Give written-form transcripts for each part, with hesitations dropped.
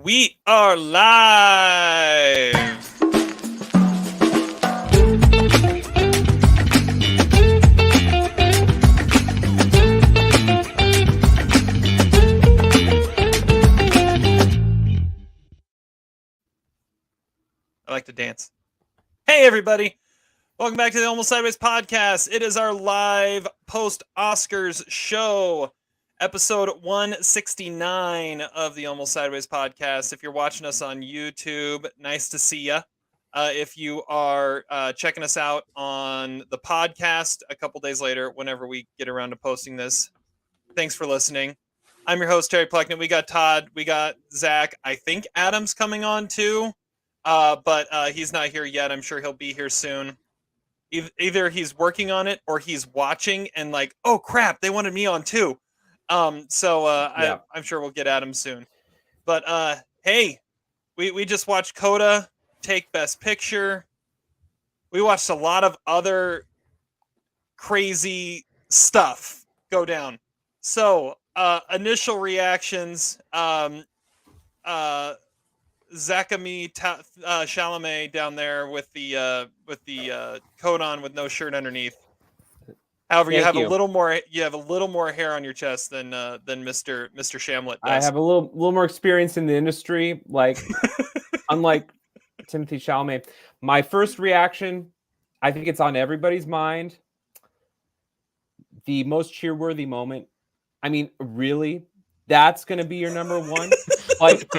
We are live. I like to dance. Hey, everybody. Welcome back to the Almost Sideways podcast. It is our live post-Oscars show. Episode 169 of the Almost Sideways podcast. If you're watching us on YouTube, nice to see you. If you are checking us out on the podcast a couple days later, whenever we get around to posting this, thanks for listening. I'm your host, Terry Plecknett. We got Todd. We got Zach. I think Adam's coming on too, but he's not here yet. I'm sure he'll be here soon. Either he's working on it or he's watching and like, oh, crap, they wanted me on too. I'm sure we'll get Adam soon. But hey, we just watched CODA take Best Picture. We watched a lot of other crazy stuff go down. So initial reactions. Zachary Chalamet down there with the coat on with no shirt underneath. However, you have a little more hair on your chest than Mr. Shamlet does. I have a little more experience in the industry, like unlike Timothy Chalamet. My first reaction, I think it's on everybody's mind. The most cheer-worthy moment. I mean, really? That's going to be your number one? Like,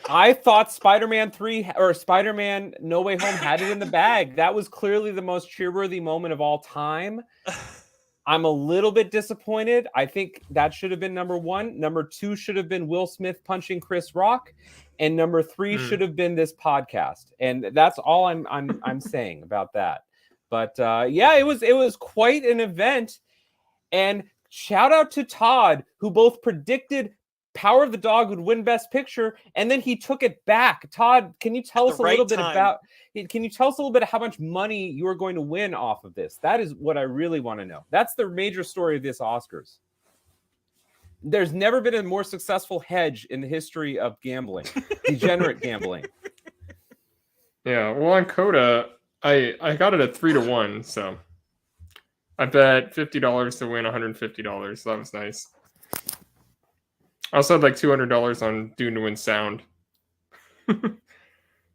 I thought Spider-Man 3 or Spider-Man No Way Home had it in the bag. That was clearly the most cheer-worthy moment of all time. I'm a little bit disappointed. I think that should have been number one. Number two should have been Will Smith punching Chris Rock, and number three should have been this podcast. And that's all I'm saying about that. But yeah, it was quite an event. And shout out to Todd, who both predicted Power of the Dog would win Best Picture, and then he took it back. Todd, can you tell us a little bit about? Can you tell us a little bit of how much money you are going to win off of this? That is what I really want to know. That's the major story of this Oscars. There's never been a more successful hedge in the history of gambling, degenerate gambling. Yeah, well, on CODA, I got it at 3-1, so I bet $50 to win $150. So that was nice. I also had like $200 on Dune to win sound.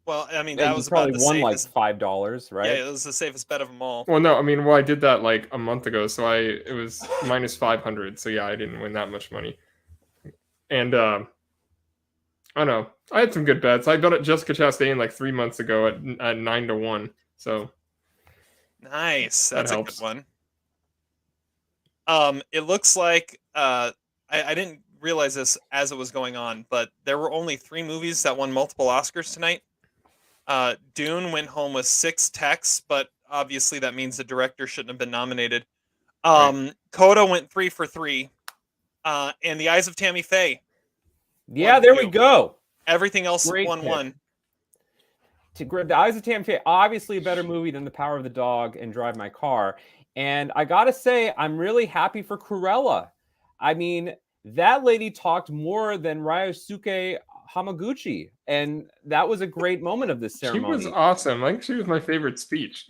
Well, I mean, that was probably about the won safest. Like $5, right? Yeah, it was the safest bet of them all. Well, no, I mean, I did that like a month ago, so it was minus 500. So yeah, I didn't win that much money. And I don't know, I had some good bets. I bet at Jessica Chastain like 3 months ago at 9-1. So nice, that's that a good one. It looks like I didn't realize this as it was going on, but there were only 3 movies that won multiple Oscars tonight. Dune went home with 6 techs, but obviously that means the director shouldn't have been nominated. Right. CODA went 3 for 3. And The Eyes of Tammy Faye. Yeah, there we go. Everything else Great won pick. 1. The Eyes of Tammy Faye, obviously a better movie than The Power of the Dog and Drive My Car. And I gotta say, I'm really happy for Cruella. I mean, that lady talked more than Ryosuke Hamaguchi, and that was a great moment of this ceremony. She was awesome. I think she was my favorite speech.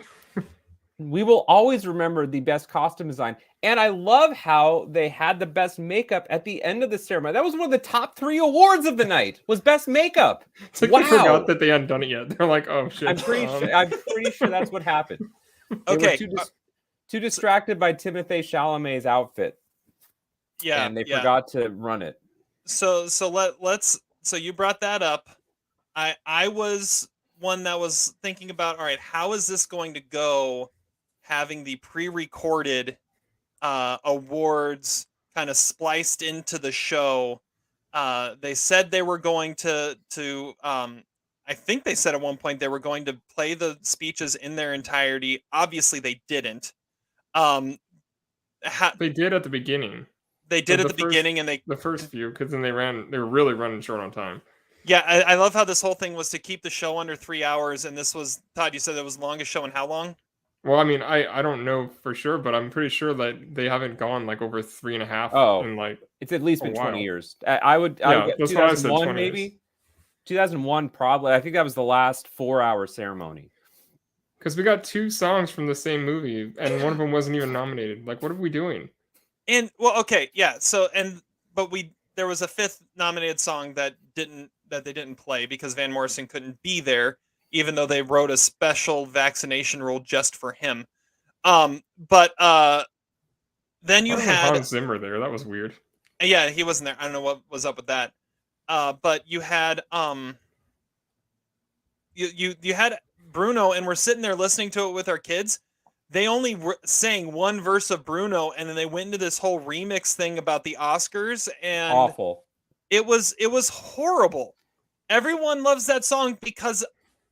We will always remember the best costume design. And I love how they had the best makeup at the end of the ceremony. That was one of the top 3 awards of the night, was best makeup. It's like wow. They forgot that they hadn't done it yet. They're like, oh, shit. I'm pretty sure that's what happened. Okay. They were too distracted by Timothée Chalamet's outfit. Yeah. And they forgot to run it. So you brought that up. I was one that was thinking about, all right, how is this going to go, having the pre-recorded awards kind of spliced into the show. They said they were going to I think they said at one point they were going to play the speeches in their entirety. Obviously they didn't. They did at the beginning. They did at the beginning, and the first few, because then they were really running short on time. Yeah, I love how this whole thing was to keep the show under 3 hours, and this was, Todd, you said it was the longest show in how long? Well, I mean, I don't know for sure, but I'm pretty sure that they haven't gone like over 3.5. Oh, in like it's at least been 20 while. years. I would that's why I said 2001 20 maybe. years. 2001, probably. I think that was the last 4-hour ceremony. Because we got 2 songs from the same movie, and one of them wasn't even nominated. Like, what are we doing? And well, okay, yeah. So but there was a 5th nominated song that they didn't play because Van Morrison couldn't be there, even though they wrote a special vaccination rule just for him. But then you had Hans Zimmer there. That was weird. Yeah, he wasn't there. I don't know what was up with that. But you had you had Bruno, and we're sitting there listening to it with our kids. They only sang one verse of Bruno, and then they went into this whole remix thing about the Oscars, and Awful. It was horrible. Everyone loves that song because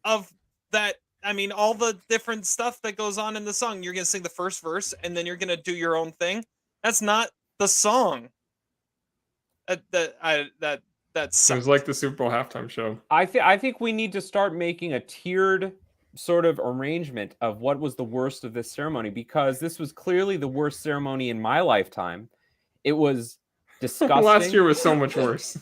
of that. I mean, all the different stuff that goes on in the song. You're gonna sing the first verse, and then you're gonna do your own thing. That's not the song. That sucks. It was like the Super Bowl halftime show. I think we need to start making a tiered sort of arrangement of what was the worst of this ceremony, because this was clearly the worst ceremony in my lifetime. It was disgusting. Last year was so much worse.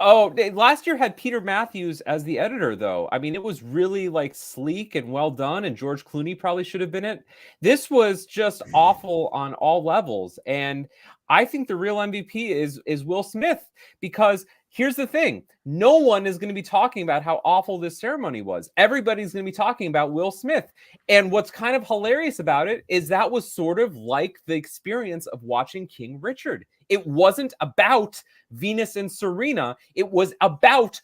Oh, last year had Peter Matthews as the editor, though. I mean, it was really like sleek and well done, and George Clooney probably should have been it. This was just awful on all levels, and I think the real MVP is Will Smith, because here's the thing. No one is going to be talking about how awful this ceremony was. Everybody's going to be talking about Will Smith. And what's kind of hilarious about it is that was sort of like the experience of watching King Richard. It wasn't about Venus and Serena. It was about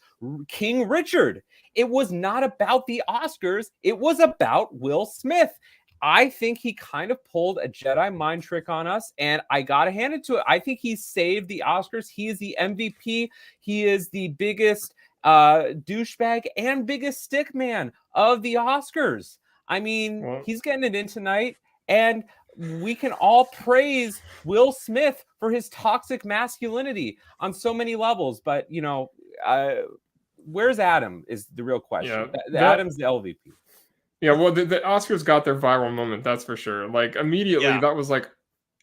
King Richard. It was not about the Oscars. It was about Will Smith. I think he kind of pulled a Jedi mind trick on us, and I got to hand it to it. I think he saved the Oscars. He is the MVP. He is the biggest douchebag and biggest stick man of the Oscars. I mean, he's getting it in tonight, and we can all praise Will Smith for his toxic masculinity on so many levels. But, you know, where's Adam is the real question. Yeah, Adam's the LVP. Yeah, well, the Oscars got their viral moment, that's for sure. Like, immediately, that was, like,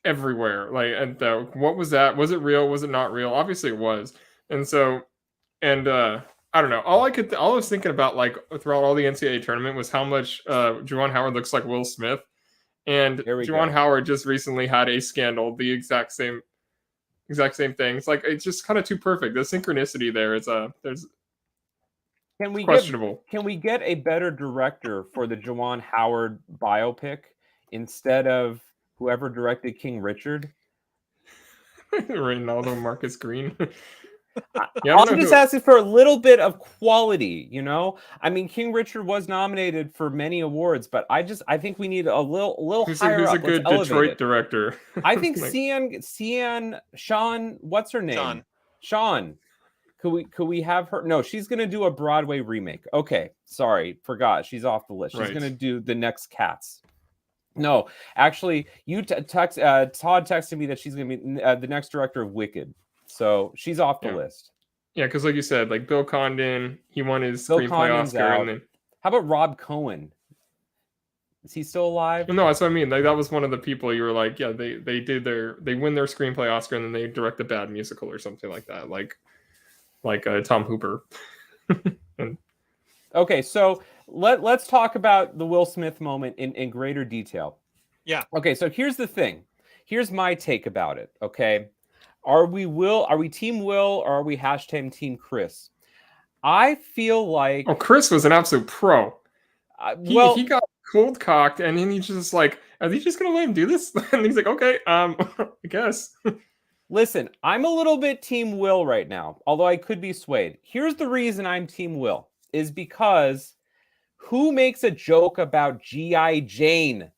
everywhere. Like, and what was that? Was it real? Was it not real? Obviously, it was. And so, and I don't know. All I was thinking about, like, throughout all the NCAA tournament was how much Juwan Howard looks like Will Smith. And Juwan Howard just recently had a scandal, the exact same thing. It's like, it's just kind of too perfect. The synchronicity there is questionable. Can we get a better director for the Juwan Howard biopic instead of whoever directed King Richard? Reynaldo Marcus Green. I'm just asking for a little bit of quality, you know? I mean, King Richard was nominated for many awards, but I think we need a little higher up. Who's a good Detroit director? I think Sean, what's her name? Sean. Could we have her? No, she's going to do a Broadway remake. Okay, sorry, forgot. She's off the list. She's going to do the next Cats. No, actually, Todd texted me that she's going to be the next director of Wicked. So she's off the list. Yeah, because like you said, like Bill Condon, he won his screenplay Oscar. And then... How about Rob Cohen? Is he still alive? No, that's what I mean. Like, that was one of the people you were like, yeah, they win their screenplay Oscar and then they direct a bad musical or something like that. Like Tom Hooper. Okay, so let's talk about the Will Smith moment in greater detail. Yeah. Okay, so here's the thing. Here's my take about it, okay? Are we Team Will or are we # Team Chris? I feel like... Oh, Chris was an absolute pro. He got cold cocked and then he's just like, are they just going to let him do this? And he's like, okay, I guess. Listen, I'm a little bit Team Will right now, although I could be swayed. Here's the reason I'm Team Will, is because who makes a joke about G.I. Jane?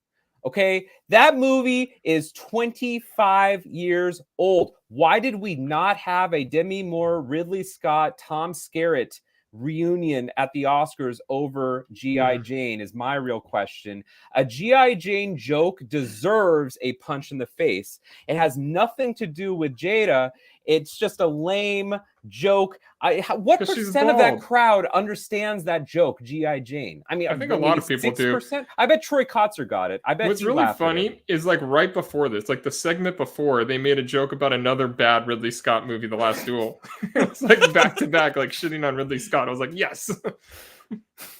Okay, that movie is 25 years old. Why did we not have a Demi Moore, Ridley Scott, Tom Skerritt reunion at the Oscars over G.I. Jane is my real question. A G.I. Jane joke deserves a punch in the face. It has nothing to do with Jada. It's just a lame joke. What 'Cause she's percent of that bald. crowd understands that joke, G.I. Jane? I mean, I think a lot maybe of people do. 6%. I bet Troy Kotzer got it. I bet What's he really laughed at it. funny is like right before this, like the segment before, they made a joke about another bad Ridley Scott movie, The Last Duel. It was like back to back, like shitting on Ridley Scott. I was like, yes.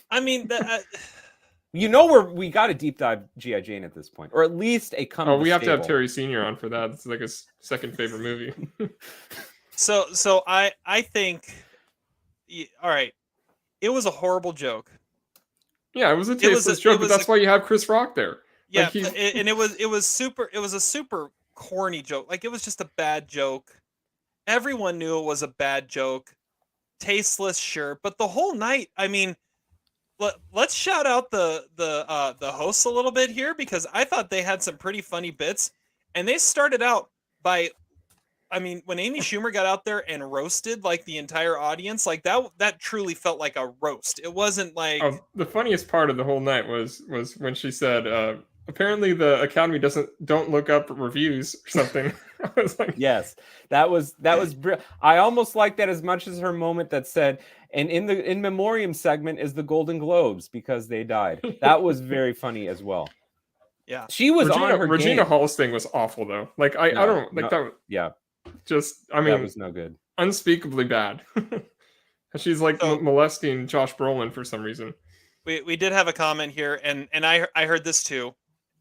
I mean, You know, we got to deep dive G.I. Jane at this point, or at least a come. Oh, to we have to have stable. Terry Senior on for that. It's like his second favorite movie. so I think, all right, it was a horrible joke. Yeah, it was a tasteless joke, but that's why you have Chris Rock there. Yeah, like and it was a super corny joke. Like, it was just a bad joke. Everyone knew it was a bad joke. Tasteless, sure, but the whole night, I mean, let's shout out the hosts a little bit here, because I thought they had some pretty funny bits, and they started out by, I mean, when Amy Schumer got out there and roasted like the entire audience, like that truly felt like a roast. It wasn't like, the funniest part of the whole night was when she said, apparently the Academy don't look up reviews or something. I was like, yes, that was I almost like that as much as her moment that said, and in the in memoriam segment is the Golden Globes because they died. That was very funny as well. Yeah, she was on her Regina game. Hall's thing was awful though. Like I don't like that. Yeah, just I mean, that was no good. Unspeakably bad. She's like molesting Josh Brolin for some reason. We did have a comment here, and I heard this too,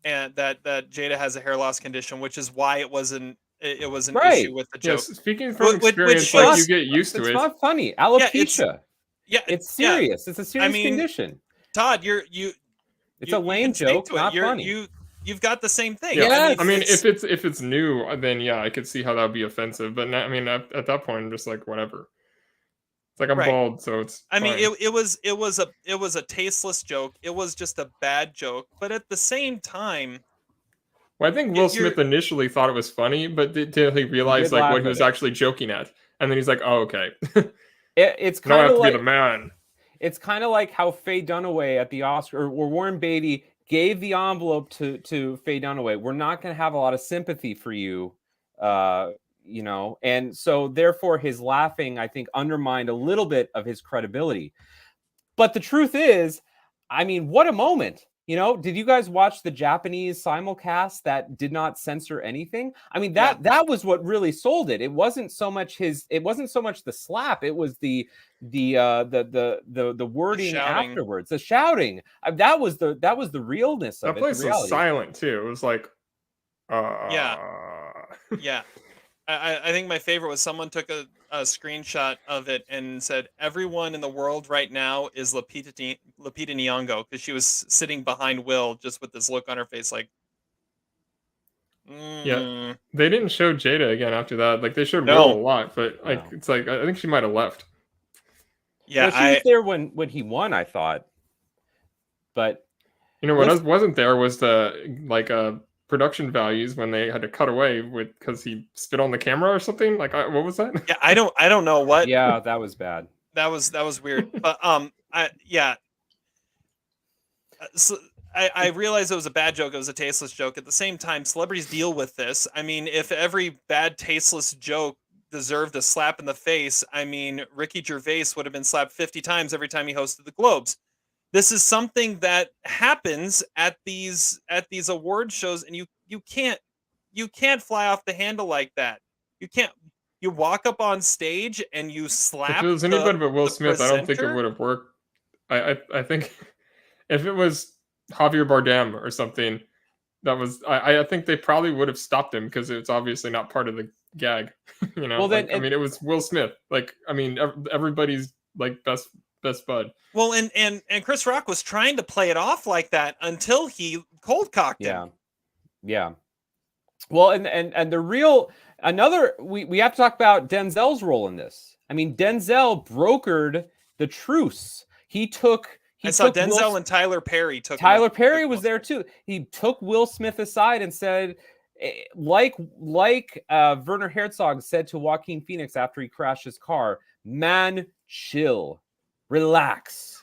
and that Jada has a hair loss condition, which is why it was an issue with the joke. Yes, speaking from experience, like you get used to it. It's not funny. Alopecia. Yeah, it's serious. It's a serious condition. Todd, it's a lame joke, not funny. You've got the same thing. Yeah, I mean, if it's new, then yeah, I could see how that would be offensive. But I mean, at that point, I'm just like, whatever. It's like I'm bald, so it's. I mean, it was a tasteless joke. It was just a bad joke. But at the same time, well, I think Will Smith initially thought it was funny, but until he realized like what he was actually joking at, and then he's like, "Oh, okay." It's kind of like to be the man. It's kind of like how Faye Dunaway at the Oscar, or Warren Beatty gave the envelope to Faye Dunaway. We're not going to have a lot of sympathy for you, you know, and so therefore his laughing, I think, undermined a little bit of his credibility. But the truth is, I mean, what a moment. You know, did you guys watch the Japanese simulcast that did not censor anything? I mean, that was what really sold it. It wasn't so much the slap. It was the wording afterwards, the shouting. That was the realness of it. That place was silent too. It was like, yeah. I think my favorite was someone took a screenshot of it and said, everyone in the world right now is Lupita Nyong'o, because she was sitting behind Will just with this look on her face like, Yeah, they didn't show Jada again after that. Like, they showed Will a lot, but like it's like I think she might have left. Yeah, she was there when he won, I thought. But you know what wasn't there was the production values when they had to cut away because he spit on the camera or something. Like, what was that? Yeah, I don't know what. Yeah, that was bad. That was weird. But so I realized it was a bad joke. It was a tasteless joke. At the same time, celebrities deal with this. I mean, if every bad, tasteless joke deserved a slap in the face, I mean, Ricky Gervais would have been slapped 50 times every time he hosted the Globes. This is something that happens at these award shows, and you can't fly off the handle like that. You walk up on stage and you slap. If it was anybody but Will Smith, I don't think it would have worked. I think if it was Javier Bardem or something, I think they probably would have stopped him because it's obviously not part of the gag. You know, well, then, I mean, it was Will Smith. Like, I mean, everybody's like best bud. Well, and Chris Rock was trying to play it off like that until he cold cocked him. Yeah. Well, and the real we have to talk about Denzel's role in this. I mean, Denzel brokered the truce. I saw Denzel and Tyler Perry took. Tyler Perry was there too. He took Will Smith aside and said, like Werner Herzog said to Joaquin Phoenix after he crashed his car, "Man, chill. Relax."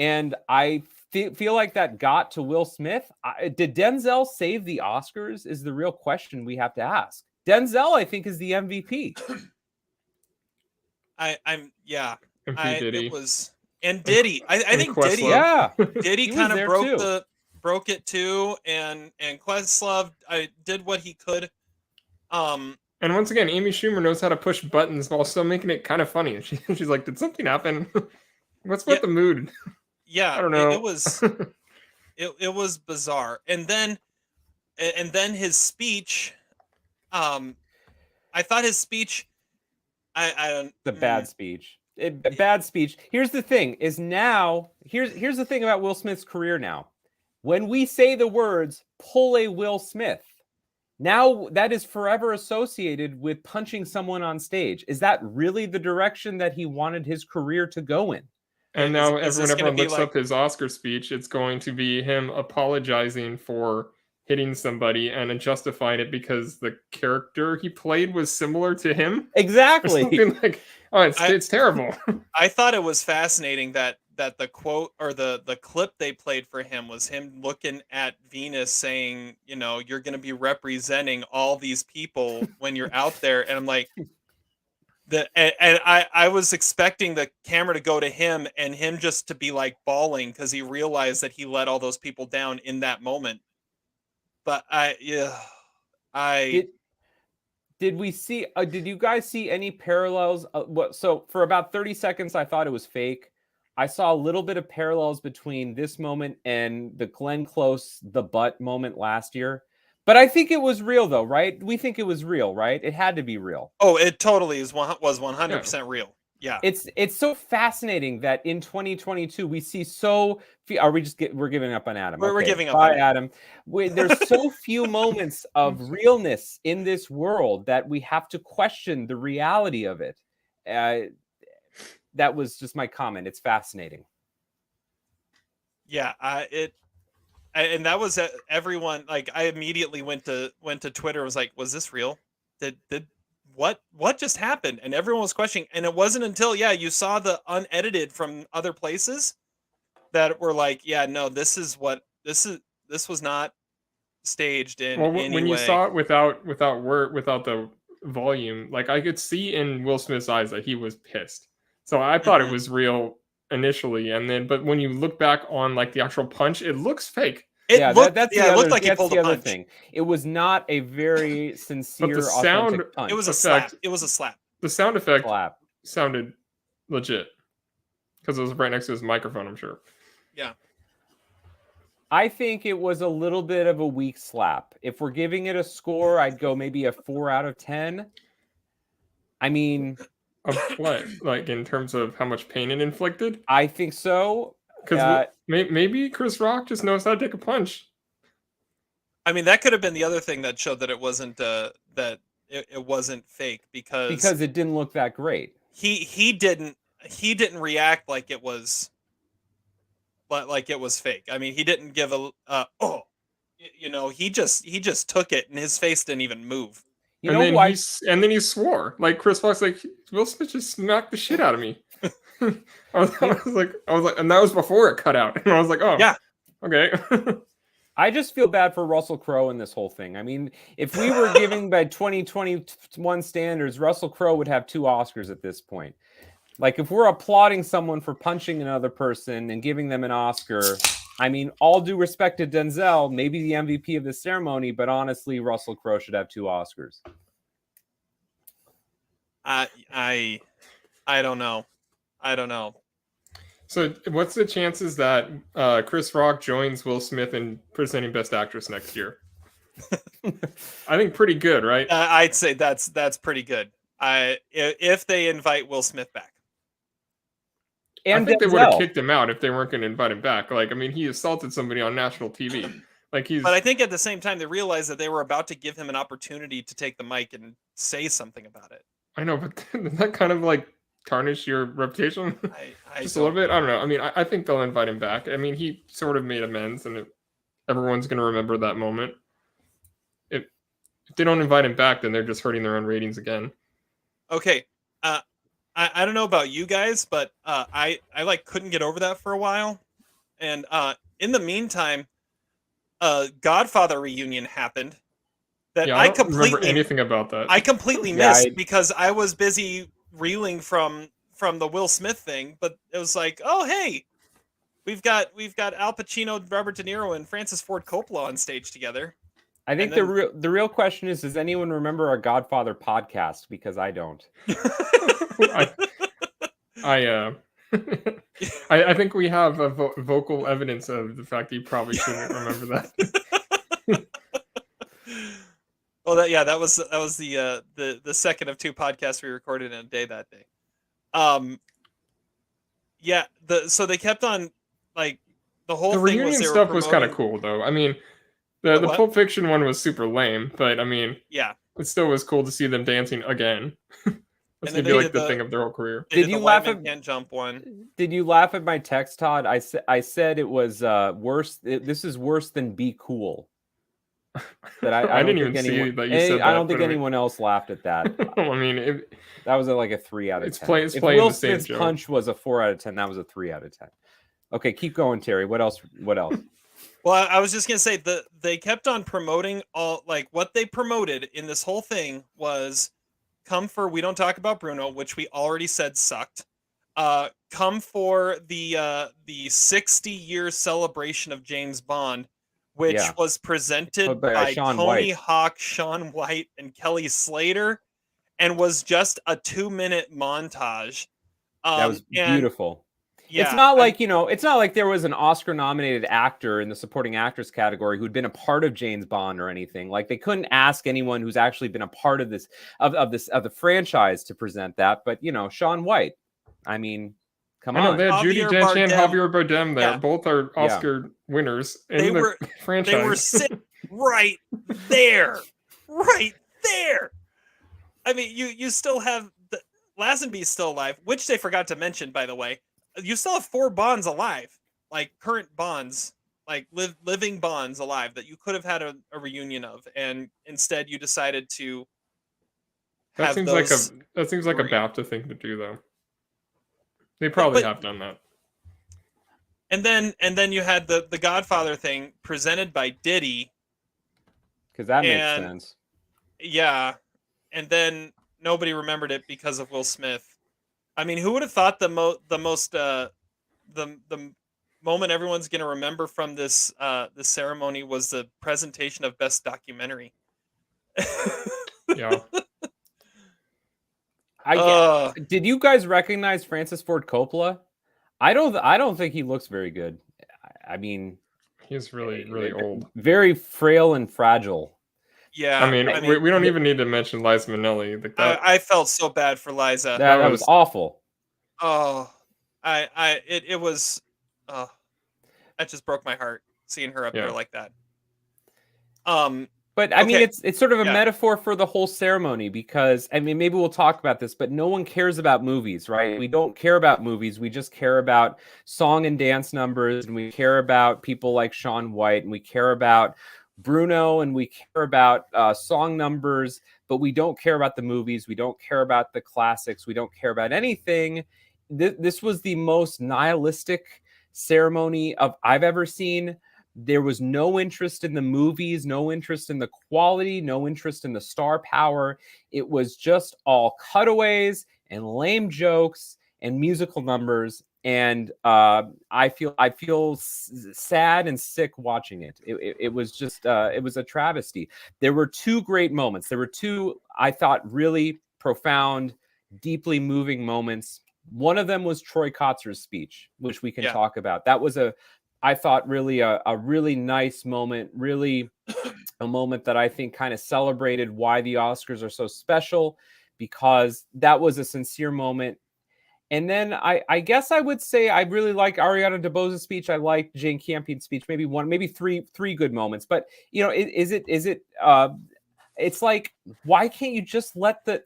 And I feel like that got to Will Smith. Did Denzel save the Oscars is the real question we have to ask. Denzel, I think, is the MVP. Yeah. MP Diddy. It was and Diddy. I think Diddy. Questlove. Yeah, Diddy he was kind of there broke it too, and Questlove did what he could. And once again, Amy Schumer knows how to push buttons while still making it kind of funny. She's like, "Did something happen? What's with the mood?" Yeah, I don't know. It was bizarre, and then his speech. I thought his speech. I don't. The bad speech. Bad speech. Here's the thing: is now here's the thing about Will Smith's career now. When we say the words "pull a Will Smith," now that is forever associated with punching someone on stage. Is that really the direction that he wanted his career to go in? And now everyone looks up his Oscar speech, it's going to be him apologizing for hitting somebody and justifying it because the character he played was similar to him. Exactly. Something like, oh, it's terrible. I thought it was fascinating that the quote or the clip they played for him was him looking at Venus saying, you know, you're going to be representing all these people when you're out there. And I'm like, I was expecting the camera to go to him and him just to be like bawling because he realized that he let all those people down in that moment. But did we see? Did you guys see any parallels? So for about 30 seconds, I thought it was fake. I saw a little bit of parallels between this moment and the Glenn Close the butt moment last year. But I think it was real, though, right? We think it was real, right? It had to be real. Oh, it totally was 100% real. Yeah. It's so fascinating that in 2022 we see so few. We're giving up on Adam. We're giving up. Bye, Adam. There's so few moments of realness in this world that we have to question the reality of it. That was just my comment. It's fascinating. Yeah, and that was everyone. Like, I immediately went to Twitter. And was like, was this real? Did what just happened? And everyone was questioning. And it wasn't until you saw the unedited from other places that were like, yeah, no, this was not staged in any when you way. saw it without the volume, like I could see in Will Smith's eyes that he was pissed. So I thought it was real initially, and then but when you look back on like the actual punch, it looks fake. It looked like he pulled the punch. Thing. It was not a very sincere, but the sound, authentic punch. It was a slap. It was a slap. The sound effect sounded legit because it was right next to his microphone, I'm sure. Yeah. I think it was a little bit of a weak slap. If we're giving it a score, I'd go maybe a 4 out of 10. I mean, of what? Like in terms of how much pain it inflicted? I think so. Because maybe Chris Rock just knows how to take a punch. I mean, that could have been the other thing that showed that it wasn't it wasn't fake because it didn't look that great. He didn't react like it was fake. I mean, he didn't give he just took it and his face didn't even move. And then he swore. Like Chris Rock's like, Will Smith just smacked the shit out of me. I was like, and that was before it cut out. And I was like, oh, yeah, okay. I just feel bad for Russell Crowe in this whole thing. I mean, if we were giving by 2021 standards, Russell Crowe would have 2 Oscars at this point. Like, if we're applauding someone for punching another person and giving them an Oscar, I mean, all due respect to Denzel, maybe the MVP of the ceremony, but honestly, Russell Crowe should have 2 Oscars. I don't know. So, what's the chances that Chris Rock joins Will Smith in presenting Best Actress next year? I think pretty good, right? I'd say that's pretty good. If they invite Will Smith back. And I think they would have kicked him out if they weren't going to invite him back. Like, I mean, he assaulted somebody on national TV. But I think at the same time they realized that they were about to give him an opportunity to take the mic and say something about it. I know, but doesn't that kind of like tarnish your reputation just a little bit? I don't know. I mean, I think they'll invite him back. I mean, he sort of made amends, and everyone's going to remember that moment. If they don't invite him back, then they're just hurting their own ratings again. Okay. I don't know about you guys, but I like couldn't get over that for a while. And in the meantime, Godfather Reunion happened. that Yeah, I don't remember completely anything about that. I completely Yeah, missed because I was busy reeling from the Will Smith thing. But it was like, oh hey, we've got Al Pacino, Robert De Niro, and Francis Ford Coppola on stage together. I think And the real question is, does anyone remember our Godfather podcast? Because I don't. I I think we have a vocal evidence of the fact that you probably shouldn't remember that. Well, that was the second of two podcasts we recorded in a day that day. Yeah, so they kept on like the whole The thing was reunion they were stuff was kind of promoting. cool, though. I mean, The the what? Pulp Fiction one was super lame, but I mean, Yeah, it still was cool to see them dancing again. That's and gonna then be like the thing of their whole career. they Did did the you White laugh Man at Can't Jump one. Did you laugh at my text, Todd? I said it was worse. This is worse than Be Cool. But I I don't didn't think even see anyone. that you said I that. don't think but I mean- anyone else laughed at that. I mean, That was like a 3 out of It's 10. it's If playing Will the same Smith's joke. punch was a 4 out of 10, that was a 3 out of 10. Okay, keep going, Terry. What else? What else? Well, I was just gonna say they kept on promoting all like what they promoted in this whole thing was come for We Don't Talk About Bruno, which we already said sucked. Come for the 60-year celebration of James Bond, which Yeah. was presented By by Shaun Tony White. Hawk, Shaun White, and Kelly Slater, and was just a 2-minute montage. That was And beautiful. yeah, It's not like, it's not like there was an Oscar-nominated actor in the supporting actress category who'd been a part of James Bond or anything. Like they couldn't ask anyone who's actually been a part of this of the franchise to present that. But Shaun White. I mean, come I know on. they had Judi Javier Dench and Bardem. Javier Bardem there. Yeah. Both are Oscar winners in They the were franchise. they were sitting right there, right there. I mean, you still have Lazenby's still alive, which they forgot to mention, by the way. You still have 4 Bonds alive, like current Bonds, like living Bonds alive that you could have had a reunion of, and instead you decided to That have seems those like a 3. BAFTA thing to do, though. They probably have done that. And then you had the Godfather thing presented by Diddy. Because that makes and- sense. Yeah, and then nobody remembered it because of Will Smith. I mean, who would have thought the moment everyone's going to remember from this ceremony was the presentation of Best Documentary? Yeah. Did you guys recognize Francis Ford Coppola? I don't think he looks very good. I mean, He's really, really old. Very frail and fragile. Yeah, I mean, we don't even need to mention Liza Minnelli. Like that. I felt so bad for Liza. That was awful. Oh, it was, that just broke my heart seeing her up there like that. But I mean, it's sort of a Yeah. metaphor for the whole ceremony because I mean, maybe we'll talk about this, but no one cares about movies, right? We don't care about movies. We just care about song and dance numbers, and we care about people like Shaun White, and we care about Bruno, and we care about song numbers, but we don't care about the movies. We don't care about the classics. We don't care about anything. This was the most nihilistic ceremony I've ever seen. There was no interest in the movies, no interest in the quality, no interest in the star power. It was just all cutaways and lame jokes and musical numbers. And I feel sad and sick watching it. It was just it was a travesty. There were 2 great moments. There were 2, I thought, really profound, deeply moving moments. One of them was Troy Kotzer's speech, which we can talk about. That was I thought really a really nice moment, really a moment that I think kind of celebrated why the Oscars are so special, because that was a sincere moment. And then I guess I would say I really like Ariana DeBose's speech. I like Jane Campion's speech. Maybe three good moments. But it's like, why can't you just let the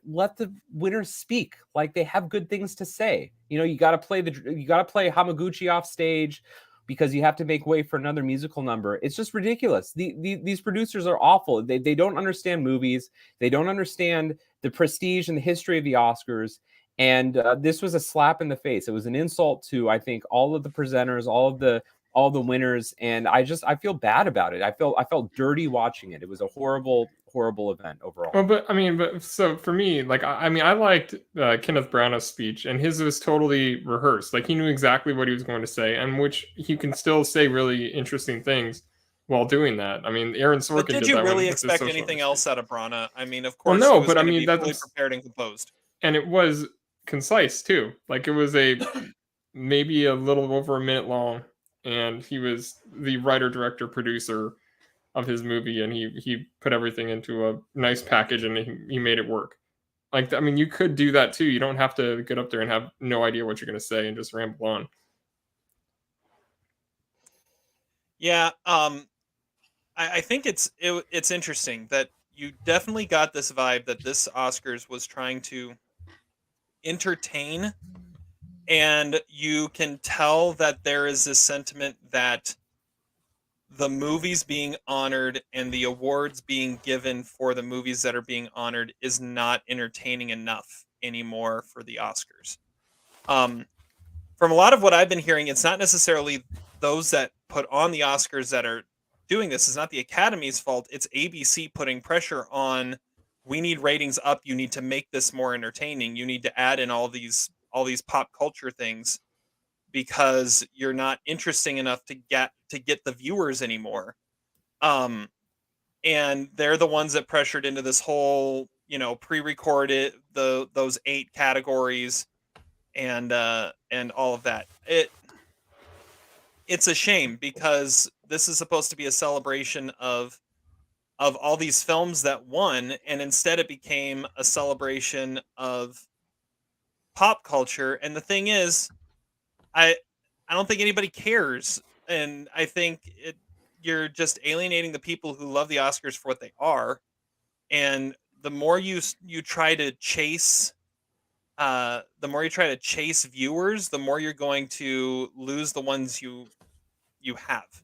winners speak? Like, they have good things to say. You got to play Hamaguchi off stage because you have to make way for another musical number. It's just ridiculous. These producers are awful. They don't understand movies. They don't understand the prestige and the history of the Oscars. And this was a slap in the face. It was an insult to, I think, all of the presenters, all all the winners, and I feel bad about it. I felt dirty watching it. It was a horrible event overall. Well, but so for me, like, I liked Kenneth Branagh's speech, and his was totally rehearsed. Like, he knew exactly what he was going to say, and which he can still say really interesting things while doing that. I mean, Aaron Sorkin But did did you that really with his expect social anything honesty. else out of Branagh? I mean, of Well, course, no, he was but I going to mean, be fully that's prepared and composed. and it was concise too. Like, it was maybe a little over a minute long, and he was the writer, director, producer of his movie, and he put everything into a nice package, and he made it work. Like, I mean, you could do that too. You don't have to get up there and have no idea what you're going to say and just ramble on. Yeah, I think it's interesting that you definitely got this vibe that this Oscars was trying to entertain, and you can tell that there is this sentiment that the movies being honored and the awards being given for the movies that are being honored is not entertaining enough anymore for the Oscars. From a lot of what I've been hearing, it's not necessarily those that put on the Oscars that are doing this. It's not the Academy's fault. It's ABC putting pressure on. We need ratings up. You need to make this more entertaining. You need to add in all these pop culture things because you're not interesting enough to get the viewers anymore. And they're the ones that pressured into this whole, pre-recorded those 8 categories and all of that. It's a shame because this is supposed to be a celebration of all these films that won, and instead it became a celebration of pop culture. And the thing is, I don't think anybody cares, and I think you're just alienating the people who love the Oscars for what they are. And the more you try to chase viewers, the more you're going to lose the ones you have.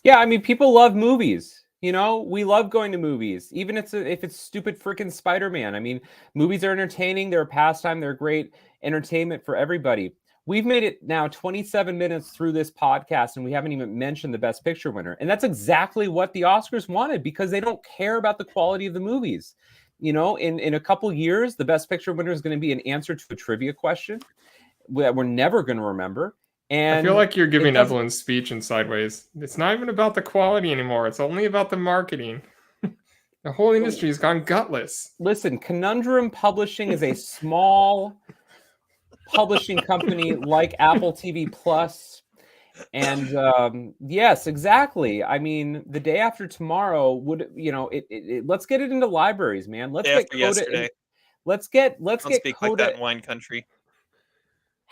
Yeah, I mean, people love movies. We love going to movies, even if it's stupid freaking Spider-Man. I mean, movies are entertaining. They're a pastime. They're great entertainment for everybody. We've made it now 27 minutes through this podcast, and we haven't even mentioned the Best Picture winner. And that's exactly what the Oscars wanted, because they don't care about the quality of the movies. In a couple years, the Best Picture winner is going to be an answer to a trivia question that we're never going to remember. And I feel like you're giving Evelyn's speech in Sideways. It's not even about the quality anymore. It's only about the marketing. The whole industry has gone gutless. Listen, Conundrum Publishing is a small publishing company like Apple TV Plus. And yes, exactly. I mean, the day after tomorrow would, let's get it into libraries, man. Let's get CODA. Yesterday. Let's get speak CODA. Like that in wine country.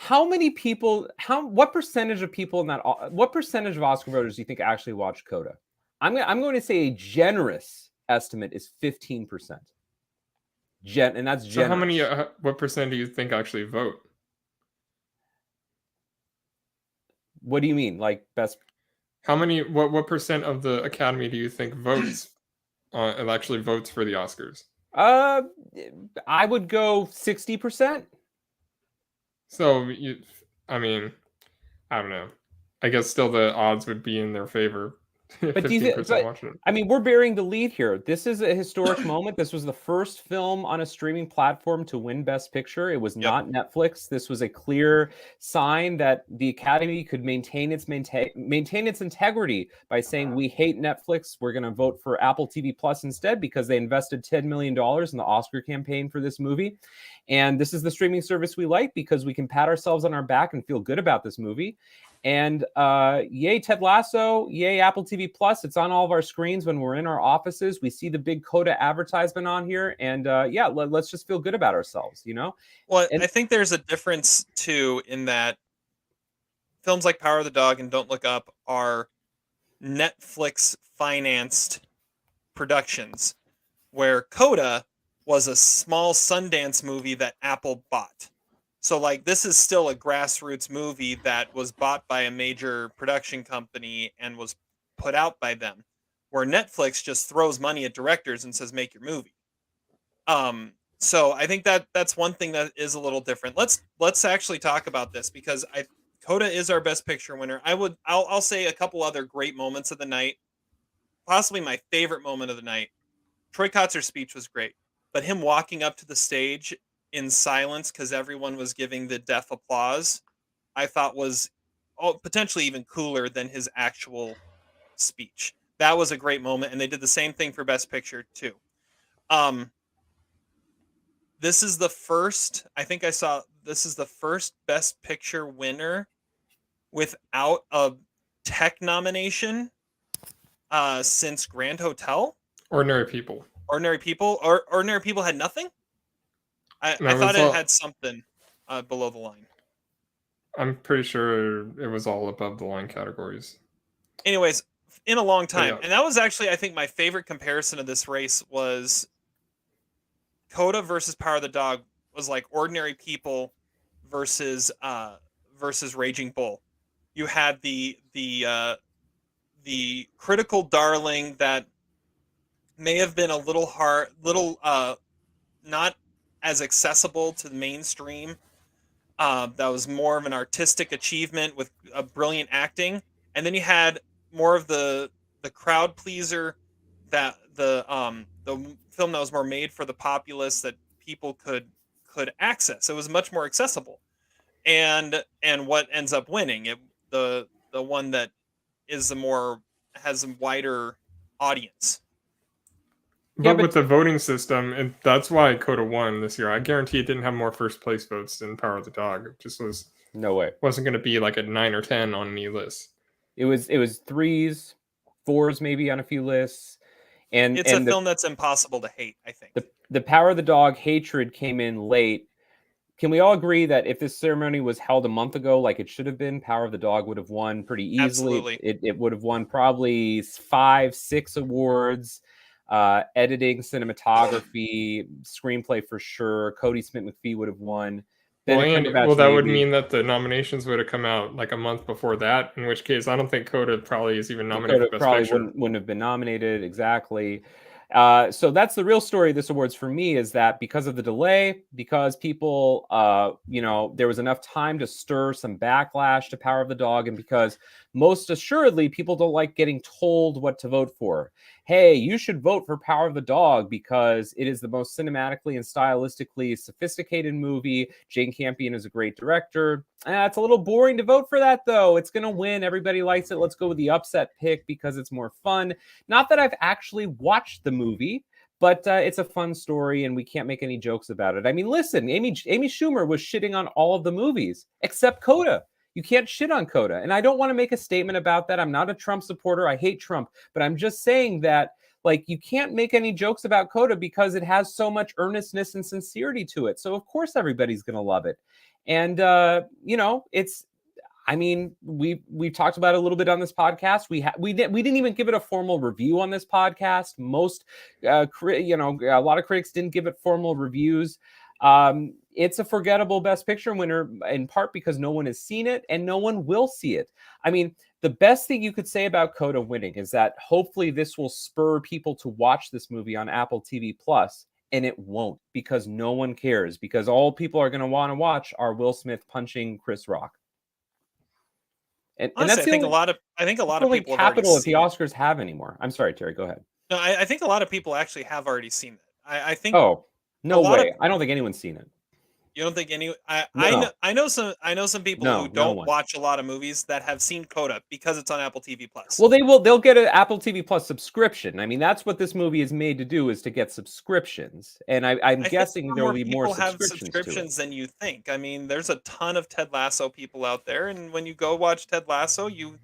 What percentage of people what percentage of Oscar voters do you think actually watch CODA? I'm going to say a generous estimate is 15%. And that's generous. So how many, what percent do you think actually vote? What do you mean? Like best? How many, what percent of the Academy do you think votes, actually votes for the Oscars? I would go 60%. So, I mean, I don't know. I guess still the odds would be in their favor. But, I mean, we're bearing the lead here. This is a historic moment. This was the first film on a streaming platform to win Best Picture. It was not Netflix. This was a clear sign that the Academy could maintain its integrity by saying, we hate Netflix. We're going to vote for Apple TV Plus instead, because they invested $10 million in the Oscar campaign for this movie. And this is the streaming service we like because we can pat ourselves on our back and feel good about this movie. And yay, Ted Lasso, yay, Apple TV Plus. It's on all of our screens when we're in our offices. We see the big CODA advertisement on here. And let's just feel good about ourselves, Well, I think there's a difference, too, in that films like Power of the Dog and Don't Look Up are Netflix-financed productions, where CODA was a small Sundance movie that Apple bought. So, like, this is still a grassroots movie that was bought by a major production company and was put out by them, where Netflix just throws money at directors and says, make your movie. So I think that's one thing that is a little different. Let's actually talk about this, because CODA is our Best Picture winner. I'll say a couple other great moments of the night. Possibly my favorite moment of the night. Troy Kotzer's speech was great, but him walking up to the stage in silence because everyone was giving the deaf applause, I thought was potentially even cooler than his actual speech. That was a great moment, and they did the same thing for Best Picture too. This is the first, I think I saw, this is the first Best Picture winner without a tech nomination since Grand Hotel. Ordinary People. Ordinary People had nothing. I thought it had something below the line. I'm pretty sure it was all above the line categories. Anyways, in a long time, Yeah. and that was actually, I think, my favorite comparison of this race was CODA versus Power of the Dog was like Ordinary People versus Raging Bull. You had the critical darling that may have been a little not as accessible to the mainstream. That was more of an artistic achievement with a brilliant acting, and then you had more of the crowd pleaser, that the film that was more made for the populace, that people could access. It was much more accessible, and what ends up winning it, the one that is has a wider audience. But with the voting system, and that's why CODA won this year. I guarantee it didn't have more first place votes than Power of the Dog. It just No way. Wasn't going to be like a 9 or 10 on any list. It was 3s, 4s maybe on a few lists. And it's a film that's impossible to hate, I think. The Power of the Dog hatred came in late. Can we all agree that if this ceremony was held a month ago, like it should have been, Power of the Dog would have won pretty easily? Absolutely. It would have won probably 5, 6 awards. Editing, cinematography, screenplay for sure. Cody Smith-McPhee would have won. That would mean that the nominations would have come out like a month before that, in which case I don't think CODA probably is even nominated for Best Picture. Wouldn't have been nominated, exactly. So that's the real story of this awards for me, is that because of the delay, because people, there was enough time to stir some backlash to Power of the Dog, and because most assuredly people don't like getting told what to vote for. Hey, you should vote for Power of the Dog because it is the most cinematically and stylistically sophisticated movie. Jane Campion is a great director. It's a little boring to vote for that, though. It's going to win. Everybody likes it. Let's go with the upset pick because it's more fun. Not that I've actually watched the movie, but it's a fun story, and we can't make any jokes about it. I mean, listen, Amy Schumer was shitting on all of the movies except CODA. You can't shit on CODA. And I don't want to make a statement about that. I'm not a Trump supporter. I hate Trump. But I'm just saying that, like, you can't make any jokes about CODA because it has so much earnestness and sincerity to it. So, of course, everybody's going to love it. And, we've talked about it a little bit on this podcast. We didn't even give it a formal review on this podcast. Most, a lot of critics didn't give it formal reviews. It's a forgettable Best Picture winner, in part because no one has seen it and no one will see it. I mean, the best thing you could say about CODA winning is that hopefully this will spur people to watch this movie on Apple TV Plus, and it won't, because no one cares, because all people are going to want to watch are Will Smith punching Chris Rock. And honestly, that's I think a lot of people capital that the Oscars have anymore. I'm sorry, Terry, go ahead. No, I think a lot of people actually have already seen it. I think. Oh, no way! I don't think anyone's seen it. You don't think any? No. I know some people who don't watch a lot of movies that have seen CODA because it's on Apple TV Plus. Well, they'll get an Apple TV Plus subscription. I mean, that's what this movie is made to do, is to get subscriptions. And I'm guessing there will be more subscriptions than you think. I mean, there's a ton of Ted Lasso people out there, and when you go watch Ted Lasso, you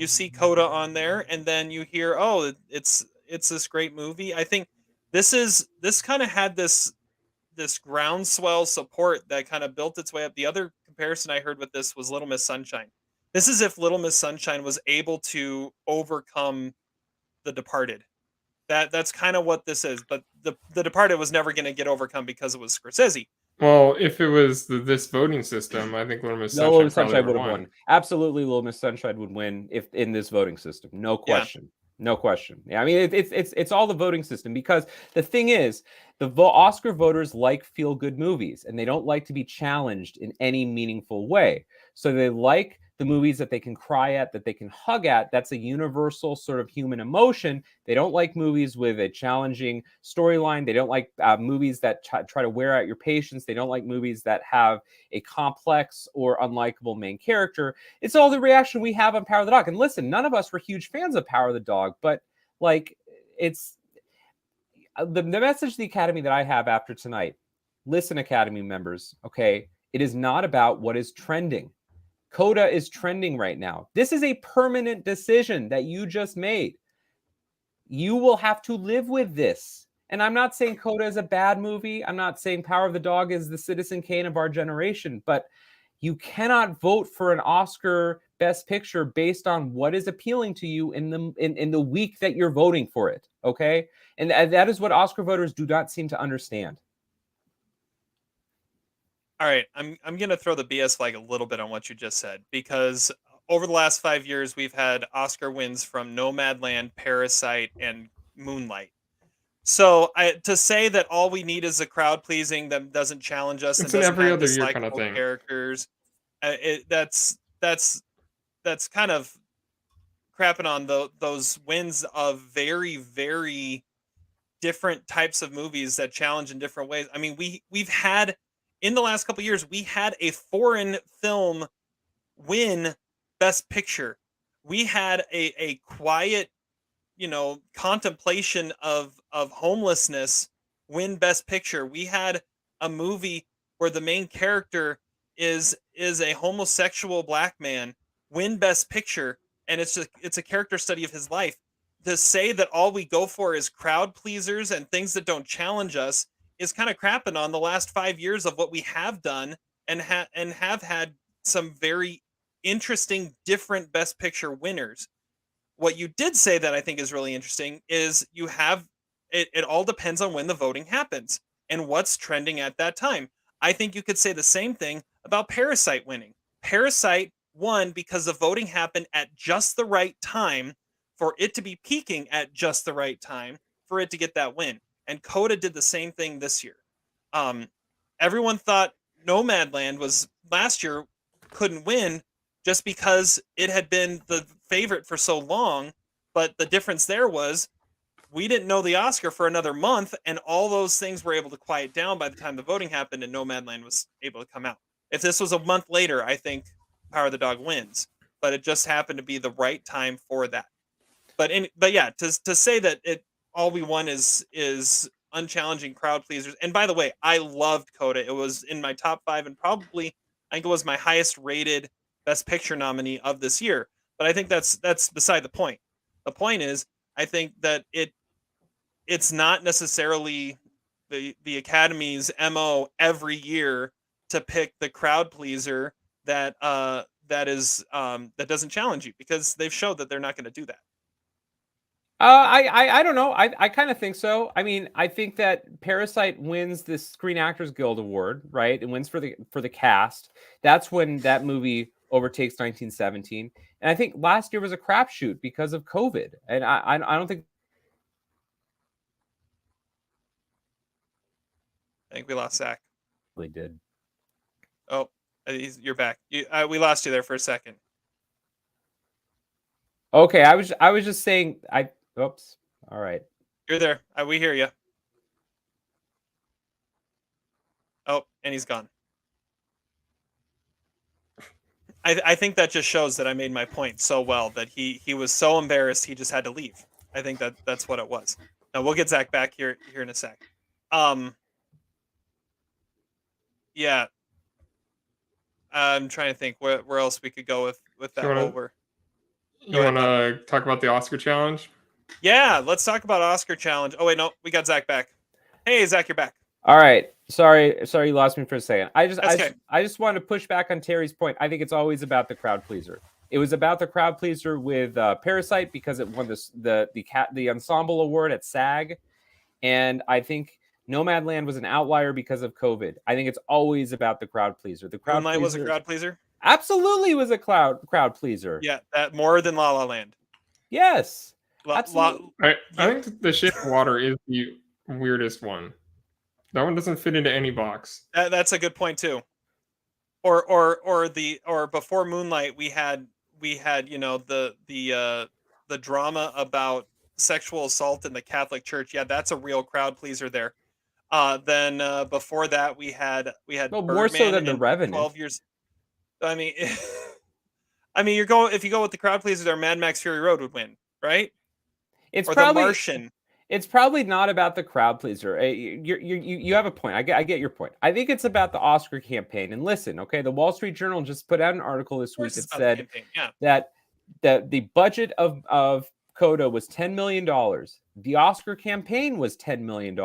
see CODA on there, and then you hear, oh, it's this great movie. I think this kind of had this groundswell support that kind of built its way up. The other comparison I heard with this was Little Miss Sunshine. This is if Little Miss Sunshine was able to overcome The Departed. That's kind of what this is. But the Departed was never going to get overcome because it was Scorsese. Well, if it was this voting system, I think Little Miss Sunshine would have won. Absolutely, Little Miss Sunshine would win if in this voting system. No question. No question. Yeah, I mean it's all the voting system, because the thing is, the Oscar voters like feel good movies, and they don't like to be challenged in any meaningful way. So they like the movies that they can cry at, that they can hug at. That's a universal sort of human emotion. They don't like movies with a challenging storyline. They don't like movies that try to wear out your patience. They don't like movies that have a complex or unlikable main character. It's all the reaction we have on Power of the Dog. And listen, none of us were huge fans of Power of the Dog, but like, it's the message to the Academy that I have after tonight. Listen, Academy members, okay? It is not about what is trending. CODA is trending right now. This is a permanent decision that you just made. You will have to live with this. And I'm not saying CODA is a bad movie. I'm not saying Power of the Dog is the Citizen Kane of our generation, but you cannot vote for an Oscar Best Picture based on what is appealing to you in the week that you're voting for it, okay? And that is what Oscar voters do not seem to understand. All right, I'm gonna throw the BS flag a little bit on what you just said, because over the last 5 years we've had Oscar wins from Nomadland, Parasite, and Moonlight. So to say that all we need is a crowd pleasing that doesn't challenge us It's and an doesn't every have other year kind of dislikable thing. characters, that's kind of crapping on those wins of very, very different types of movies that challenge in different ways. I mean, we've had in the last couple of years, we had a foreign film win Best Picture. We had a quiet, contemplation of homelessness win Best Picture. We had a movie where the main character is a homosexual black man win Best Picture, and it's a character study of his life. To say that all we go for is crowd pleasers and things that don't challenge us is kind of crapping on the last 5 years of what we have done, and have had some very interesting different Best Picture winners. What you did say that I think is really interesting is you have it all depends on when the voting happens and what's trending at that time. I think you could say the same thing about Parasite winning. Parasite won because the voting happened at just the right time for it to be peaking at just the right time for it to get that win. And CODA did the same thing this year. Um, Everyone thought Nomadland was last year couldn't win just because it had been the favorite for so long. But the difference there was we didn't know the Oscar for another month, and all those things were able to quiet down by the time the voting happened and Nomadland was able to come out. If this was a month later, I think Power of the Dog wins. But it just happened to be the right time for that. But yeah, to say that it all we won is unchallenging crowd pleasers. And by the way, I loved CODA. It was in my top 5 and probably I think it was my highest rated Best Picture nominee of this year. But I think that's beside the point. The point is, I think that it's not necessarily the Academy's MO every year to pick the crowd pleaser that doesn't challenge you, because they've showed that they're not going to do that. I don't know. I kind of think so. I mean, I think that Parasite wins the Screen Actors Guild Award, right? It wins for the cast. That's when that movie overtakes 1917. And I think last year was a crapshoot because of COVID. And I don't think I think we lost Zach. they did. Oh, you're back. We lost you there for a second. Okay, I was just saying. Oops. All right. You're there. We hear you. Oh, and he's gone. I think that just shows that I made my point so well that he was so embarrassed he just had to leave. I think that's what it was. Now we'll get Zach back here in a sec. Yeah. I'm trying to think where else we could go with that over. You want to talk about the Oscar challenge? Yeah, let's talk about Oscar challenge. Oh wait, no, we got Zach back. Hey, Zach, you're back. All right. Sorry, you lost me for a second. I just wanted to push back on Terry's point. I think it's always about the crowd pleaser. It was about the crowd pleaser with Parasite because it won the ensemble award at SAG, and I think Nomadland was an outlier because of COVID. I think it's always about the crowd pleaser. The crowd Moonlight was a crowd pleaser. Absolutely, was a crowd pleaser. Yeah, that more than La La Land. Yes. Absolutely. I think The Shape of Water is the weirdest one. That one doesn't fit into any box. That's a good point too. Or before Moonlight, we had the drama about sexual assault in the Catholic Church. Yeah, that's a real crowd pleaser there. Then before that, we had Well, Birdman more so than The and Revenant. 12 Years. I mean, I mean, if you go with the crowd pleasers, our Mad Max Fury Road would win, right? It's Or probably The Martian. It's probably not about the crowd pleaser. You have a point. I get your point. I think it's about the Oscar campaign. And listen, okay, the Wall Street Journal just put out an article this week that said that the budget of CODA was $10 million. The Oscar campaign was $10 million.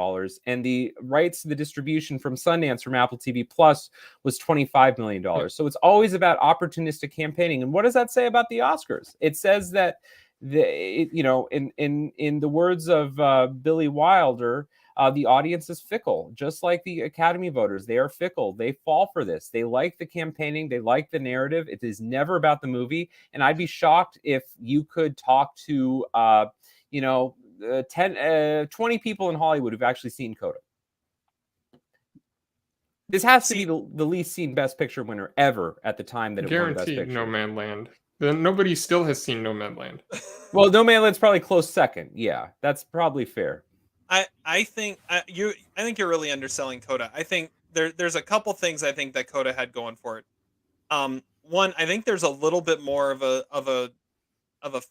And the rights to the distribution from Sundance from Apple TV Plus was $25 million. So it's always about opportunistic campaigning. And what does that say about the Oscars? It says that in the words of Billie Wilder, the audience is fickle, just like the Academy voters. They are fickle. They fall for this. They like the campaigning. They like the narrative. It is never about the movie. And I'd be shocked if you could talk to 20 people in Hollywood who've actually seen CODA. This has to be the least seen Best Picture winner ever at the time that it won Best Picture. No Man Land. Then nobody still has seen No Man Land. Well, No Man Land's probably close second. Yeah, that's probably fair. I think you're really underselling CODA. I think there's a couple things I think that CODA had going for it. One, I think there's a little bit more of a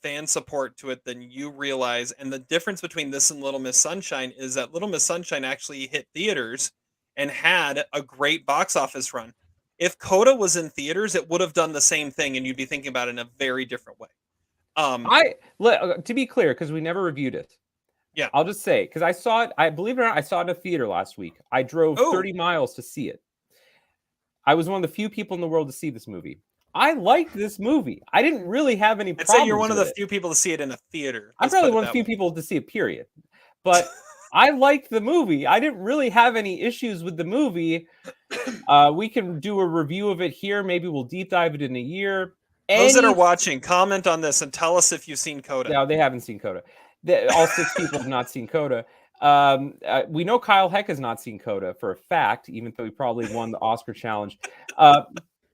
fan support to it than you realize, and the difference between this and Little Miss Sunshine is that Little Miss Sunshine actually hit theaters and had a great box office run. If CODA was in theaters, it would have done the same thing, and you'd be thinking about it in a very different way. To be clear, because we never reviewed it. Yeah, I'll just say, because I saw it. I believe it or not, I saw it in a theater last week. I drove 30 miles to see it. I was one of the few people in the world to see this movie. I liked this movie. I didn't really have any problems. I'd say you're one of the few people to see it in a theater. I'm probably one of the few people to see it, period. But I liked the movie. I didn't really have any issues with the movie. We can do a review of it here. Maybe we'll deep dive it in a year. Those that are watching, comment on this and tell us if you've seen CODA. No, they haven't seen CODA. All 6 people have not seen CODA. We know Kyle Heck has not seen CODA for a fact, even though he probably won the Oscar challenge.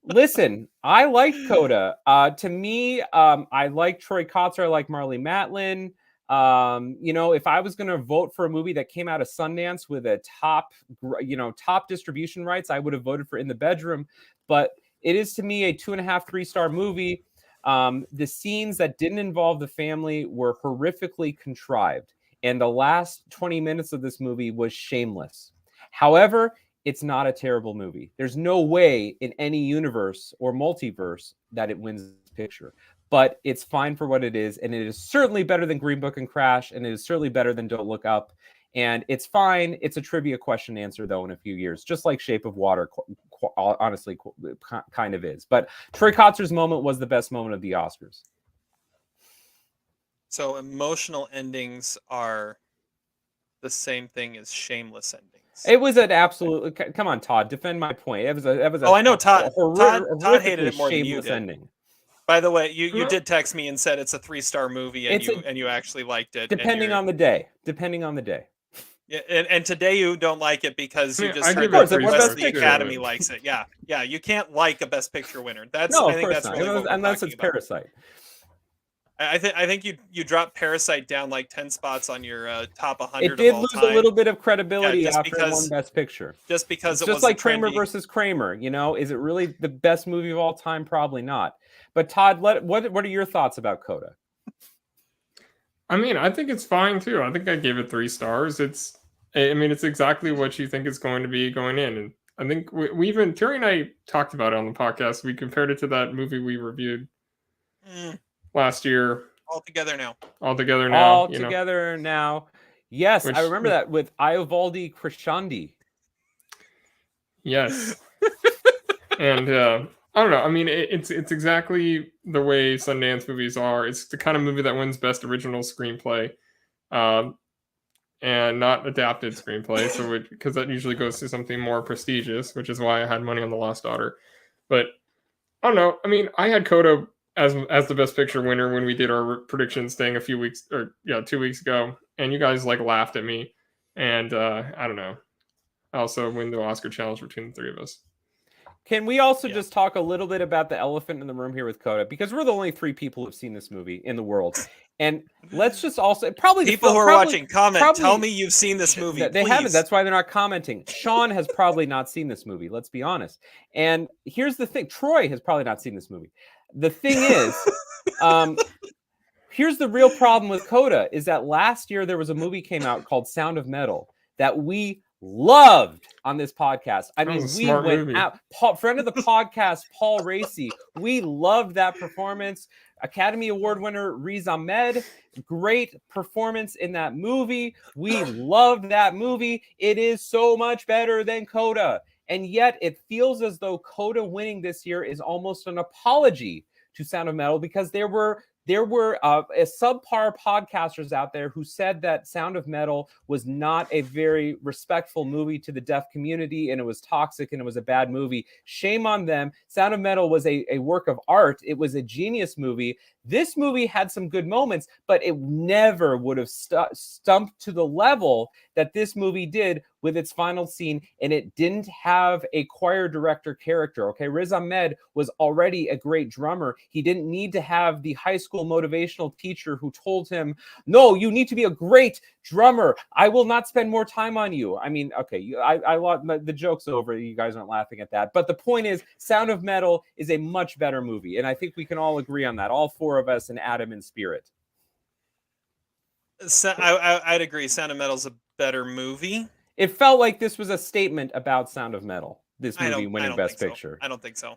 Listen, I like CODA. To me, I like Troy Kotzer. I like Marlee Matlin. If I was going to vote for a movie that came out of Sundance with a top distribution rights, I would have voted for In the Bedroom. But it is, to me, a 2.5, 3-star movie. The scenes that didn't involve the family were horrifically contrived. And the last 20 minutes of this movie was shameless. However, it's not a terrible movie. There's no way in any universe or multiverse that it wins this picture. But it's fine for what it is. And it is certainly better than Green Book and Crash. And it is certainly better than Don't Look Up. And it's fine. It's a trivia question answer, though, in a few years, just like Shape of Water, honestly, kind of is. But Troy Kotzer's moment was the best moment of the Oscars. So emotional endings are the same thing as shameless endings. It was an absolute. Come on, Todd, defend my point. It was a. I know Todd. Todd hated it more than you did. Ending. By the way, you did text me and said it's a 3-star movie, and you actually liked it. Depending on the day. Yeah, and today you don't like it because you just heard that the rest of the Academy likes it. Yeah, you can't like a Best Picture winner. I think that's really what we're unless it's about. Parasite. I think you dropped Parasite down like 10 spots on your top 100. It did lose a little bit of credibility after it won Best Picture. Just because it's just like Kramer versus Kramer. Is it really the best movie of all time? Probably not. But Todd, what are your thoughts about CODA? I mean, I think it's fine too. I think I gave it 3 stars. It's exactly what you think it's going to be going in. And I think we even Terry and I talked about it on the podcast. We compared it to that movie we reviewed last year. All together now. Yes, I remember that with Iovaldi Crescendi. Yes. And I don't know. I mean, it's exactly the way Sundance movies are. It's the kind of movie that wins Best Original Screenplay, and not adapted screenplay. So because that usually goes to something more prestigious, which is why I had money on The Lost Daughter. But I don't know. I mean, I had CODA as the best picture winner when we did our predictions thing 2 weeks ago, and you guys like laughed at me, and I don't know. I also win the Oscar challenge between the three of us. Can we also just talk a little bit about the elephant in the room here with CODA? Because we're the only 3 people who've seen this movie in the world. And let's just also people who are watching comment. Tell me you've seen this movie. They haven't. That's why they're not commenting. Sean has probably not seen this movie. Let's be honest. And here's the thing: Troy has probably not seen this movie. The thing is, here's the real problem with CODA: is that last year there was a movie came out called Sound of Metal that we loved on this podcast. I mean, we went out. Friend of the podcast, Paul Racy. We loved that performance. Academy Award winner Riz Ahmed. Great performance in that movie. We loved that movie. It is so much better than CODA. And yet it feels as though CODA winning this year is almost an apology to Sound of Metal, because there were subpar podcasters out there who said that Sound of Metal was not a very respectful movie to the deaf community, and it was toxic and it was a bad movie. Shame on them. Sound of Metal was a work of art. It was a genius movie. This movie had some good moments, but it never would have stumped to the level that this movie did with its final scene, and it didn't have a choir director character. Okay, Riz Ahmed was already a great drummer. He didn't need to have the high school motivational teacher who told him, no, you need to be a great drummer. I will not spend more time on you. I mean, okay, the joke's over. You guys aren't laughing at that. But the point is, Sound of Metal is a much better movie, and I think we can all agree on that. All 4 of us and Adam in spirit. I'd agree. Sound of Metal's a better movie. It felt like this was a statement about Sound of Metal. This movie winning Best Picture. I don't think so.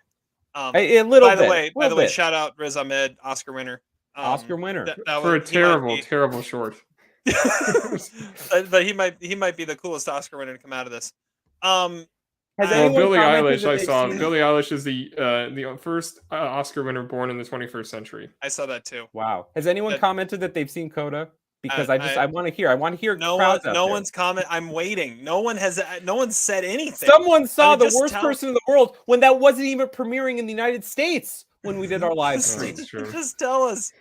A little by bit. By the way, shout out Riz Ahmed, Oscar winner. Oscar winner for a terrible short. But he might be the coolest Oscar winner to come out of this. Billie Eilish, I saw. Billie Eilish is the first Oscar winner born in the 21st century. I saw that too. Wow. Has anyone commented that they've seen CODA? Because I want to hear. I want to hear. No one's comment. I'm waiting. No one said anything. Someone saw the worst person in the world when that wasn't even premiering in the United States when we did our live stream. Just tell us.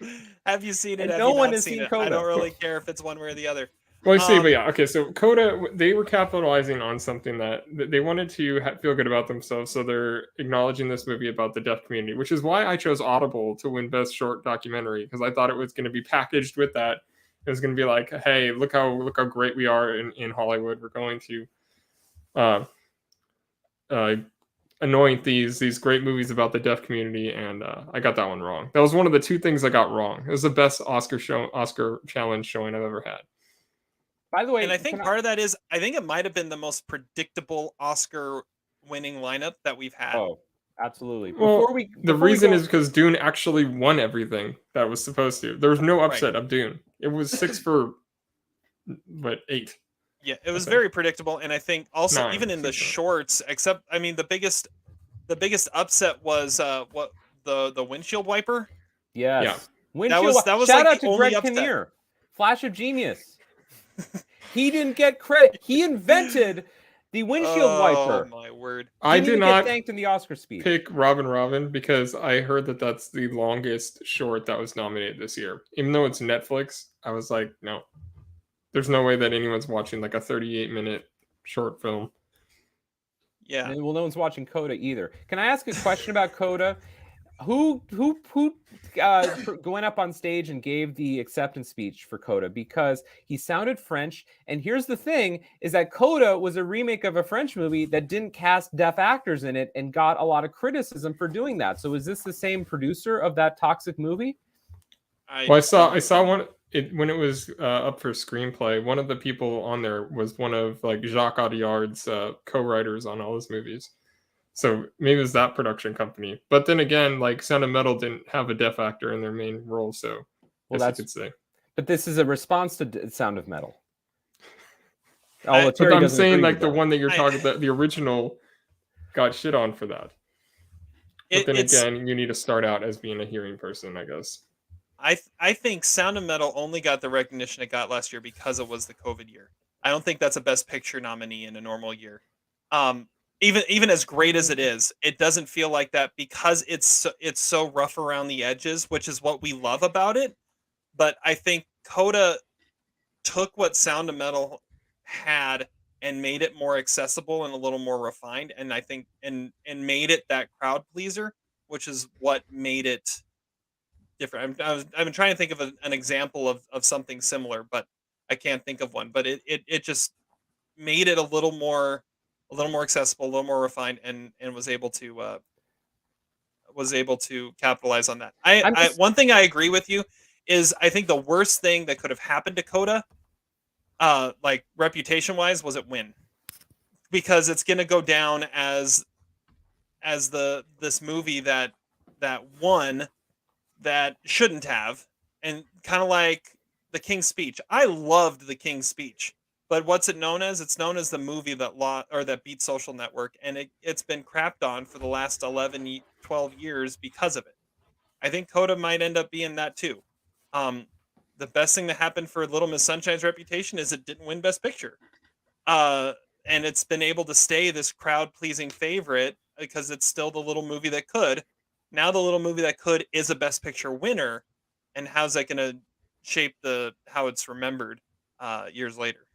Have you seen it? No one has seen CODA. I don't really care if it's one way or the other. Well, I see, but yeah, okay. So CODA, they were capitalizing on something that they wanted to feel good about themselves, so they're acknowledging this movie about the deaf community, which is why I chose Audible to win Best Short Documentary, because I thought it was going to be packaged with that. It was going to be like, hey, look how great we are in Hollywood. We're going to anoint these great movies about the deaf community, and I got that one wrong. That was one of the 2 things I got wrong. It was the best Oscar challenge showing I've ever had. By the way, and I think part of that is I think it might have been the most predictable Oscar winning lineup that we've had. Oh, absolutely. The reason is because Dune actually won everything that was supposed to. There was no upset of Dune. It was 6 for 8. Yeah, it was very predictable, and I think also 9, even in the shorts, except I mean the biggest upset was the windshield wiper. Yes. Yeah. Windshield. That was shout like out to Greg Kinnear, Flash of Genius. He didn't get credit. He invented the windshield wiper. Oh my word! I did not get thanked in the Oscar speech. Pick Robin because I heard that that's the longest short that was nominated this year. Even though it's Netflix, I was like, no, there's no way that anyone's watching like a 38-minute short film. Yeah. Well, no one's watching CODA either. Can I ask a question about CODA? Who went up on stage and gave the acceptance speech for CODA? Because he sounded French. And here's the thing, is that CODA was a remake of a French movie that didn't cast deaf actors in it and got a lot of criticism for doing that. So is this the same producer of that toxic movie? I saw one when it was up for screenplay. One of the people on there was one of like Jacques Audiard's co-writers on all his movies. So maybe it was that production company. But then again, like Sound of Metal didn't have a deaf actor in their main role, so that's you could say. But this is a response to Sound of Metal. But I'm saying like the one that you're talking about, the original got shit on for that. But then again, you need to start out as being a hearing person, I guess. I think Sound of Metal only got the recognition it got last year because it was the COVID year. I don't think that's a Best Picture nominee in a normal year. even as great as it is, it doesn't feel like that because it's so rough around the edges, which is what we love about it. But I think CODA took what Sound of Metal had and made it more accessible and a little more refined, and I think and made it that crowd pleaser, which is what made it different. I've been trying to think of an example of something similar, but I can't think of one. But it just made it a little more accessible, a little more refined, and was able to capitalize on that. I'm I just one thing I agree with you is I think the worst thing that could have happened to Coda, like reputation wise, was it win, because it's gonna go down as this movie that won that shouldn't have, and kind of like the King's Speech. I loved the King's Speech, but what's it known as? It's known as the movie that beat Social Network, and it's been crapped on for the last 12 years because of it. I think Coda might end up being that too. Um, the best thing that happened for Little Miss Sunshine's reputation is it didn't win Best Picture. Uh, and it's been able to stay this crowd pleasing favorite because it's still the little movie that could. Now the little movie that could is a Best Picture winner, and how's that going to shape how it's remembered years later?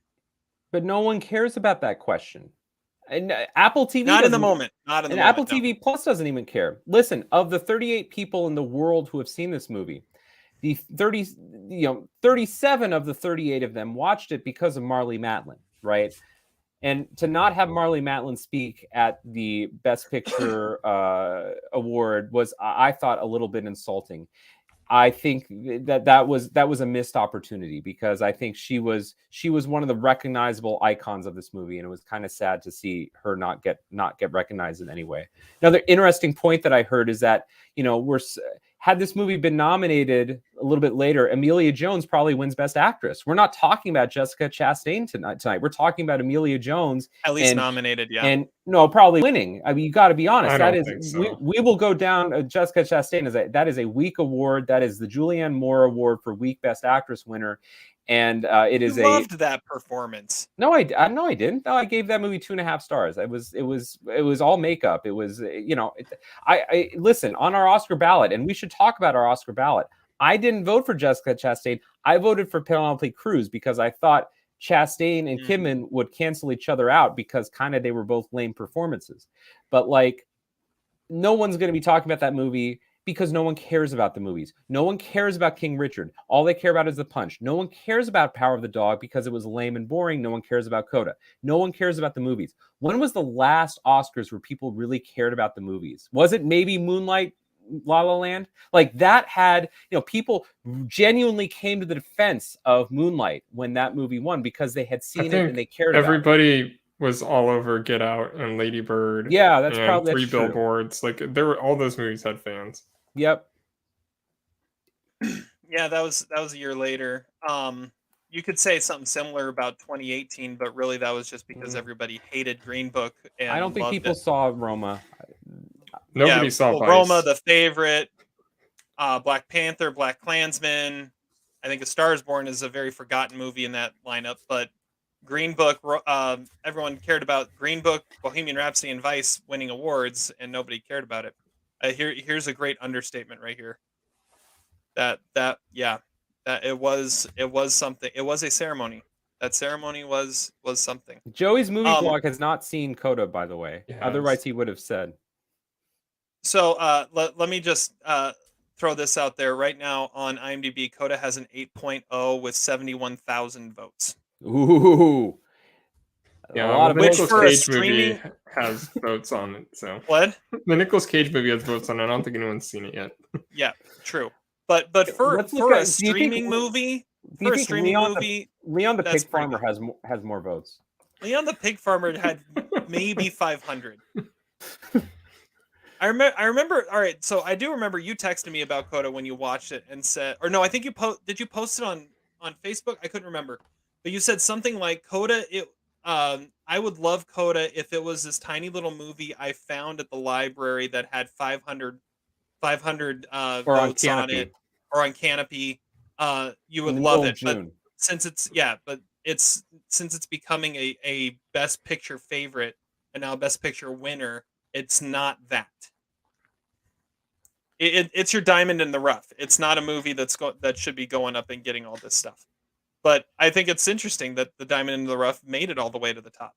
but no one cares about that question. And Apple TV Not in the doesn't, moment. Not in the and moment. Apple TV Plus doesn't even care. Listen, of the 38 people in the world who have seen this movie, the 37 of the 38 of them watched it because of Marlee Matlin, right? And to not have Marlee Matlin speak at the Best Picture award was, I thought, a little bit insulting. I think that was a missed opportunity, because I think she was one of the recognizable icons of this movie, and it was kind of sad to see her not get recognized in any way. Another interesting point that I heard is that, had this movie been nominated a little bit later, Emilia Jones probably wins Best Actress. We're not talking about Jessica Chastain tonight. We're talking about Emilia Jones, At least nominated, yeah. and no, probably winning. I mean, you got to be honest. I That don't is, think so. we will go down. Jessica Chastain that is a weak award. That is the Julianne Moore Award for weak Best Actress winner, and it is You loved that performance. No, I didn't. No, I gave that movie 2.5 stars. It was all makeup. It was, I listen, on our Oscar ballot, and we should talk about our Oscar ballot. I didn't vote for Jessica Chastain. I voted for Penelope Cruz because I thought Chastain and Kidman would cancel each other out, because kind of they were both lame performances. But like, no one's going to be talking about that movie because no one cares about the movies. No one cares about King Richard. All they care about is The Punch. No one cares about Power of the Dog because it was lame and boring. No one cares about Coda. No one cares about the movies. When was the last Oscars where people really cared about the movies? Was it maybe Moonlight, La La Land? Like, that had, people genuinely came to the defense of Moonlight when that movie won, because they had seen it and they cared about it. Everybody was all over Get Out and Lady Bird. Yeah, that's and probably Three Billboards. Like, all those movies had fans. Yep. Yeah, that was a year later. You could say something similar about 2018, but really that was just because everybody hated Green Book. And I don't think people it. saw Roma. Nobody saw Vice. Roma, The Favorite, Black Panther, Black Klansman. I think A Star Is Born is a very forgotten movie in that lineup, but Green Book, everyone cared about Green Book, Bohemian Rhapsody, and Vice winning awards, and nobody cared about it. Here's a great understatement right here. That it was something. It was a ceremony. That ceremony was something. Joey's movie blog has not seen Coda, by the way. Yes. Otherwise, he would have said. So let me just throw this out there right now on IMDb. Coda has an 8.0 with 71,000 votes. Ooh. Yeah, a lot of the which Nicolas for a Cage streaming movie has votes on it. So what? The Nicolas Cage movie has votes on it. I don't think anyone's seen it yet. Yeah, true. But for a streaming movie, Leon the that's Pig Farmer has more votes. Leon the Pig Farmer had maybe 500. I remember. All right, so I do remember you texted me about Coda when you watched it and said, or no, I think did you post it on Facebook? I couldn't remember, but you said something like Coda. I would love Coda if it was this tiny little movie I found at the library that had 500 votes on it, or on Canopy. You would love it, but since it's becoming a Best Picture favorite and now Best Picture winner, it's not that. It's your diamond in the rough. It's not a movie that should be going up and getting all this stuff. But I think it's interesting that the diamond in the rough made it all the way to the top.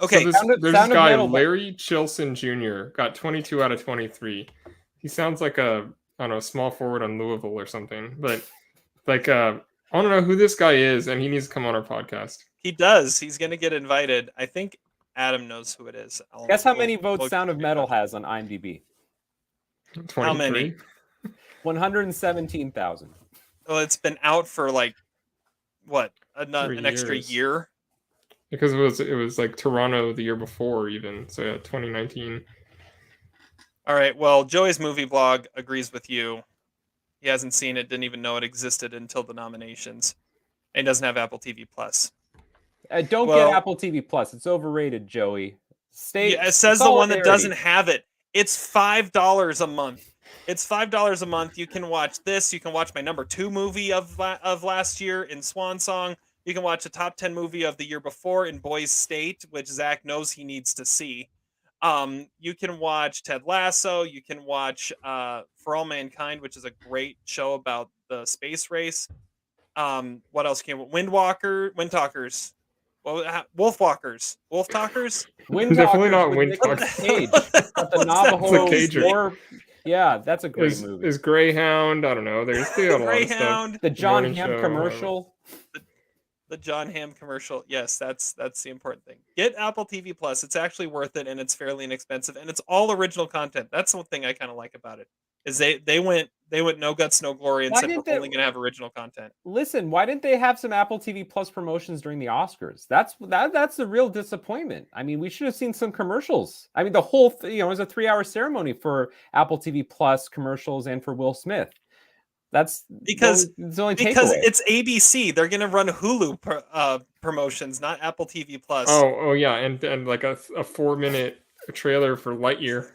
Okay. So there's this guy, Metal, Larry Chilson Jr., got 22 out of 23. He sounds like a, I don't know, small forward on Louisville or something. But like, I don't know who this guy is, and he needs to come on our podcast. He does. He's going to get invited. I think Adam knows who it is. Guess how many votes Sound of Metal has on IMDb? 23? How many? 117,000. Well, it's been out for like, what, an extra years. year? Because it was like Toronto the year before even. So yeah, 2019. All right. Well, Joey's movie blog agrees with you. He hasn't seen it, didn't even know it existed until the nominations. And he doesn't have Apple TV Plus. Don't get Apple TV Plus. It's overrated, Joey. It says the one that doesn't have it. It's $5 a month. It's $5 a month. You can watch this. You can watch my number 2 movie of last year in Swan Song. You can watch a top 10 movie of the year before in Boys State, which Zach knows he needs to see. You can watch Ted Lasso. You can watch For All Mankind, which is a great show about the space race. What else can Windtalkers. Well, Wolfwalkers. Wolf Talkers? Definitely not Windtalkers. The Navajo. Yeah, that's a great movie. Is Greyhound? I don't know. There's a lot of stuff. The John Hamm commercial. The John Hamm commercial. Yes, that's the important thing. Get Apple TV Plus. It's actually worth it, and it's fairly inexpensive, and it's all original content. That's one thing I kind of like about it. Is they went no guts, no glory, and said we're only going to have original content. Listen, why didn't they have some Apple TV Plus promotions during the Oscars? That's the real disappointment. I mean, we should have seen some commercials. I mean, the whole it was a 3-hour ceremony for Apple TV Plus commercials and for Will Smith. That's because it's ABC. They're going to run Hulu promotions, not Apple TV Plus. Oh yeah, and like a 4-minute trailer for Lightyear.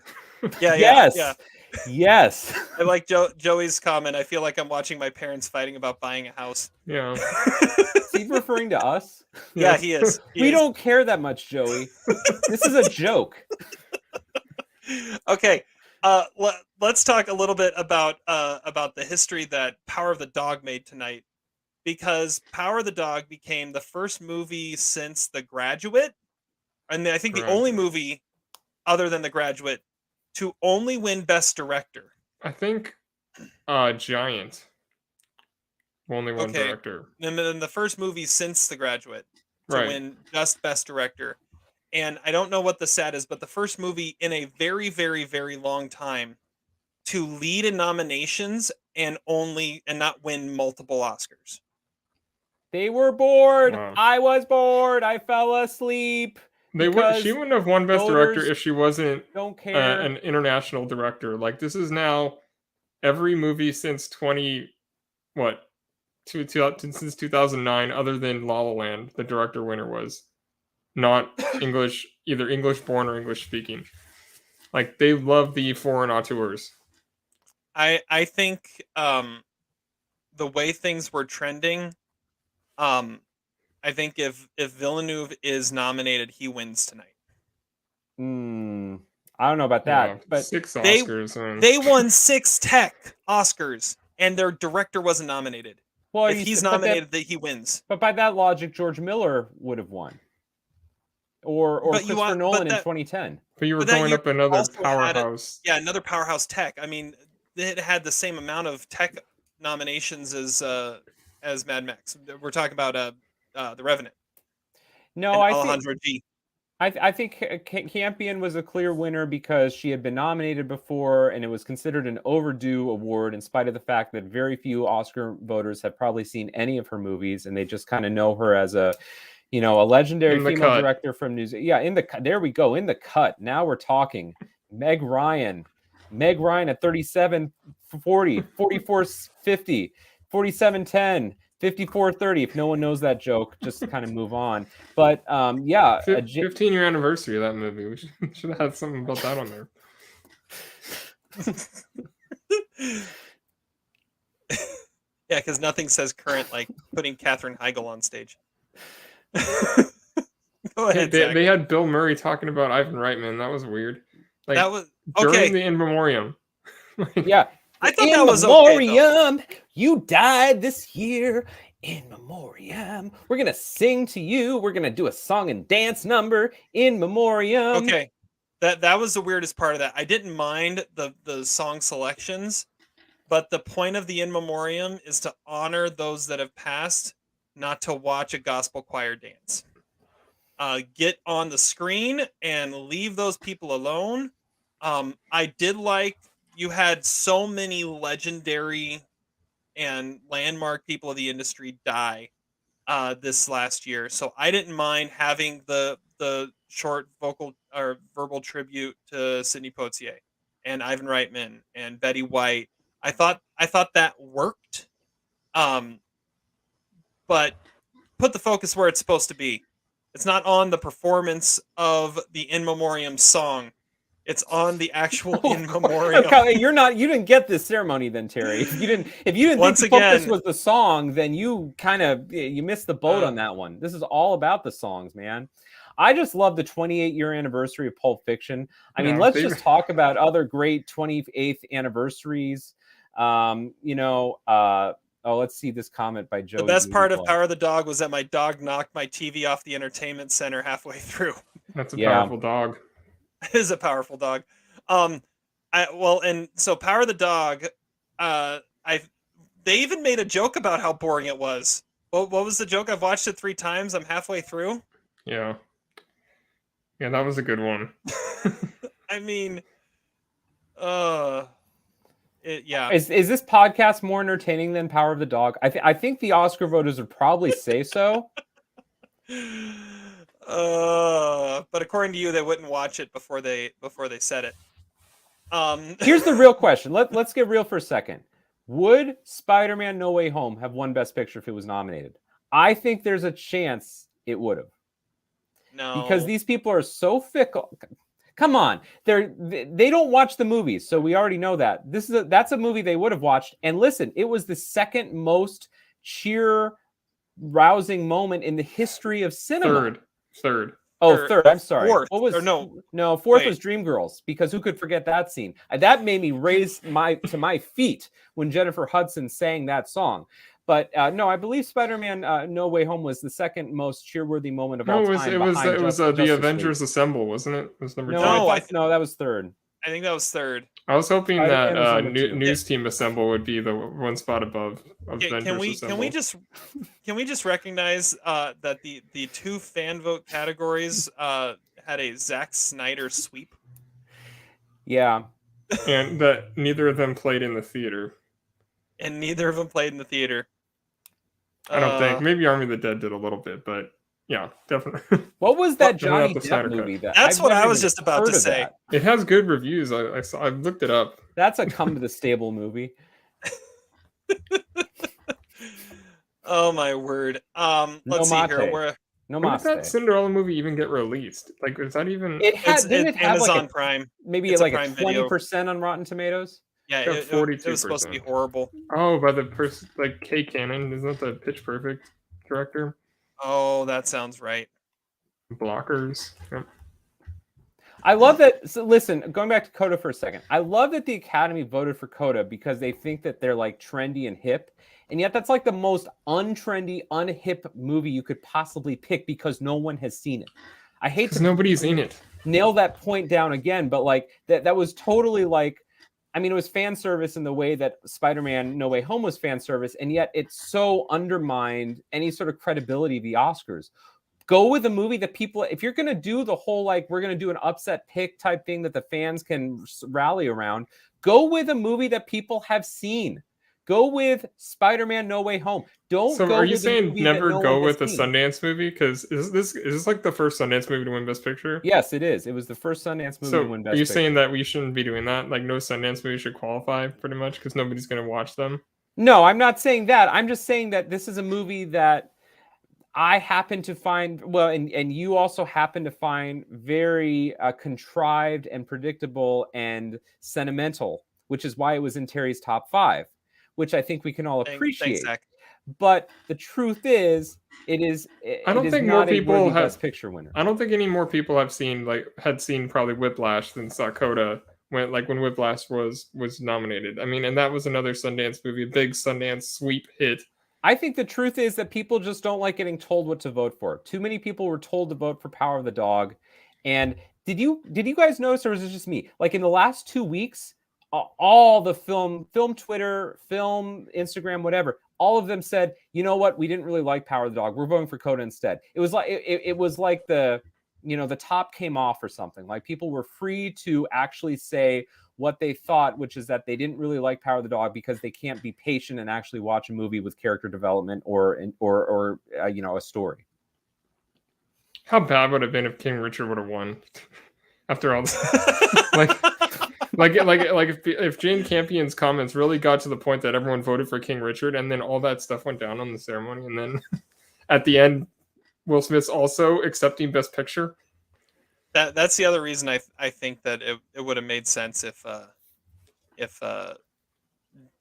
Yes. I like Joey's comment. I feel like I'm watching my parents fighting about buying a house. Yeah. Is he referring to us? Yeah, he is. We don't care that much, Joey. This is a joke. Okay. Let's talk a little bit about the history that Power of the Dog made tonight, because Power of the Dog became the first movie since The Graduate, and I think the only movie other than The Graduate to only win Best Director. I think Giant only won director. And then the first movie since The Graduate to win just Best Director. And I don't know what the stat is, but the first movie in a very, very, very long time to lead in nominations and not win multiple Oscars. They were bored. Wow. I was bored. I fell asleep. She wouldn't have won Best Director if she wasn't an international director. Like, this is now every movie since 2009, other than La La Land, the director winner was not English, either English born or English speaking. Like, they love the foreign auteurs. I think the way things were trending, I think if Villeneuve is nominated, he wins tonight. I don't know about that, but 6 Oscars. They won 6 tech Oscars, and their director wasn't nominated. Well, if he's nominated, he wins. But by that logic, George Miller would have won, or Christopher Nolan in 2010. But you were going up another powerhouse. Another powerhouse tech. I mean, it had the same amount of tech nominations as Mad Max. We're talking about The Revenant. No, I think Campion was a clear winner because she had been nominated before, and it was considered an overdue award, in spite of the fact that very few Oscar voters have probably seen any of her movies, and they just kind of know her as a legendary female director from New Zealand. Yeah, there we go, in the cut. Now we're talking. Meg Ryan at 37, 40, 44, 50, 47, 10. 54-30. If no one knows that joke, just kind of move on. But 15-year anniversary of that movie. We should have had something about that on there. Yeah, because nothing says current like putting Katherine Heigl on stage. Go ahead, Zach. They had Bill Murray talking about Ivan Reitman. That was weird. Like That was during okay. the in memoriam. Yeah. I thought that was okay, though. memoriam, you died this year. In memoriam, we're gonna sing to you. We're gonna do a song and dance number in memoriam. Okay, that was the weirdest part of that. I didn't mind the song selections, but the point of the in memoriam is to honor those that have passed, not to watch a gospel choir dance. Get on the screen and leave those people alone. I did like you had so many legendary and landmark people of the industry die this last year, so I didn't mind having the short vocal or verbal tribute to Sidney Poitier and Ivan Reitman and Betty White. I thought that worked, but put the focus where it's supposed to be. It's not on the performance of the in memoriam song. It's on the actual in memoriam. You didn't get this ceremony then, Terry. If you didn't Once think the focus again- was the song, then you missed the boat on that one. This is all about the songs, man. I just love the 28-year anniversary of Pulp Fiction. I mean, let's just talk about other great 28th anniversaries. Let's see this comment by Joe. The best part of Power of the Dog was that my dog knocked my TV off the entertainment center halfway through. That's a powerful dog. It is a powerful dog. And so Power of the Dog, they even made a joke about how boring it was. What was the joke? I've watched it 3 times. I'm halfway through. Yeah, that was a good one. I mean, yeah. Is this podcast more entertaining than Power of the Dog? I think the Oscar voters would probably say so. But according to you, they wouldn't watch it before they said it. Here's the real question. Let's get real for a second. Would Spider-Man No Way Home have won Best Picture if it was nominated? I think there's a chance it would have. No, because these people are so fickle. Come on, they don't watch the movies, so we already know that. That's a movie they would have watched. And listen, it was the second most cheer-rousing moment in the history of cinema. Third. Oh, third. I'm sorry. Fourth. What was no? Fourth was Dreamgirls, because who could forget that scene? That made me raise to my feet when Jennifer Hudson sang that song. But no, I believe Spider-Man No Way Home was the second most cheerworthy moment of all time. It was the Avengers Assemble, wasn't it? It was number 2. No, that was third. I think that was third. I was hoping that News Team Assemble would be the one spot above Avengers Assemble. Can we just recognize that the 2 fan vote categories had a Zack Snyder sweep? Yeah. And that neither of them played in the theater. And neither of them played in the theater. I don't think. Maybe Army of the Dead did a little bit, but yeah, definitely. What was that Johnny Depp movie? That's what I was just about to say. It has good reviews. I looked it up. That's a come to the stable movie. Oh my word. Let's see here. When did that Cinderella movie even get released? Like, is that even? Didn't it have Amazon like Prime? Maybe like a 20% on Rotten Tomatoes. Yeah, it was supposed to be horrible. Oh, by the person like Kay Cannon, isn't that the Pitch Perfect director? Oh, that sounds right. Blockers. Yep. I love that. So listen, going back to CODA for a second. I love that the Academy voted for CODA because they think that they're like trendy and hip. And yet that's like the most untrendy, unhip movie you could possibly pick because no one has seen it. I hate to nobody's in it. Nail that point down again, but like that was totally like, I mean, it was fan service in the way that Spider-Man No Way Home was fan service, and yet it so undermined any sort of credibility of the Oscars. Go with a movie that people, if you're going to do the whole, like, we're going to do an upset pick type thing that the fans can rally around, go with a movie that people have seen. Go with Spider-Man No Way Home. So are you saying never go with a Sundance movie? Because is this like the first Sundance movie to win Best Picture? Yes, it is. It was the first Sundance movie to win Best Picture. Are you saying that we shouldn't be doing that? Like no Sundance movie should qualify pretty much because nobody's going to watch them? No, I'm not saying that. I'm just saying that this is a movie that I happen to find, well, and you also happen to find very contrived and predictable and sentimental, which is why it was in Terry's top 5. Which I think we can all appreciate. Thanks, Zach. But the truth is, it is not a worthy Best Picture winner. I don't think any more people had seen probably Whiplash than saw CODA when Whiplash was nominated. I mean, and that was another Sundance movie, a big Sundance sweep hit. I think the truth is that people just don't like getting told what to vote for. Too many people were told to vote for Power of the Dog. And did you guys notice, or was it just me? Like in the last 2 weeks, all the film Twitter, film Instagram, whatever, all of them said, you know what, we didn't really like Power of the Dog. We're voting for CODA instead. It was like it was like the top came off or something. Like people were free to actually say what they thought, which is that they didn't really like Power of the Dog because they can't be patient and actually watch a movie with character development or a story. How bad would it have been if King Richard would have won? After all, if Jane Campion's comments really got to the point that everyone voted for King Richard, and then all that stuff went down on the ceremony, and then at the end, Will Smith's also accepting Best Picture. That's the other reason I think that it would have made sense if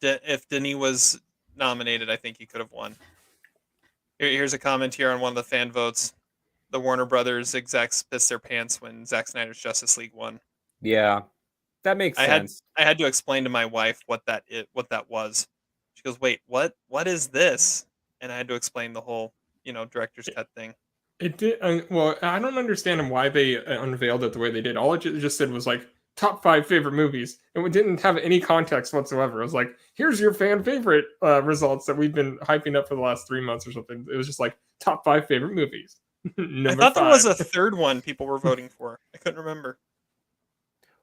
Denis was nominated. I think he could have won. Here's a comment here on one of the fan votes. The Warner Brothers execs pissed their pants when Zack Snyder's Justice League won. Yeah, that makes sense. I had to explain to my wife what that was. She goes, "Wait, what is this?" And I had to explain the whole, director's cut thing. It did. Well, I don't understand why they unveiled it the way they did. All it just said was like top 5 favorite movies, and it didn't have any context whatsoever. It was like, here's your fan favorite results that we've been hyping up for the last 3 months or something. It was just like top 5 favorite movies. I thought there was a third one people were voting for. I couldn't remember.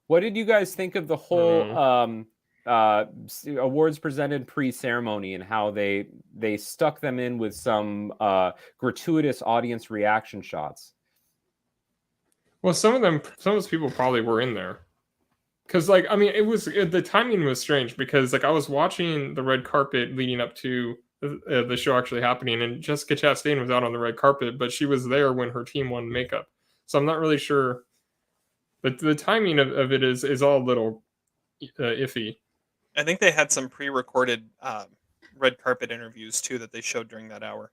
What did you guys think of the whole awards presented pre-ceremony and how they stuck them in with some gratuitous audience reaction shots? Well, some of those people probably were in there. Because, the timing was strange because, I was watching the red carpet leading up to the show actually happening, and Jessica Chastain was out on the red carpet, but she was there when her team won makeup. So I'm not really sure. But the timing of it is all a little iffy. I think they had some pre-recorded red carpet interviews, too, that they showed during that hour.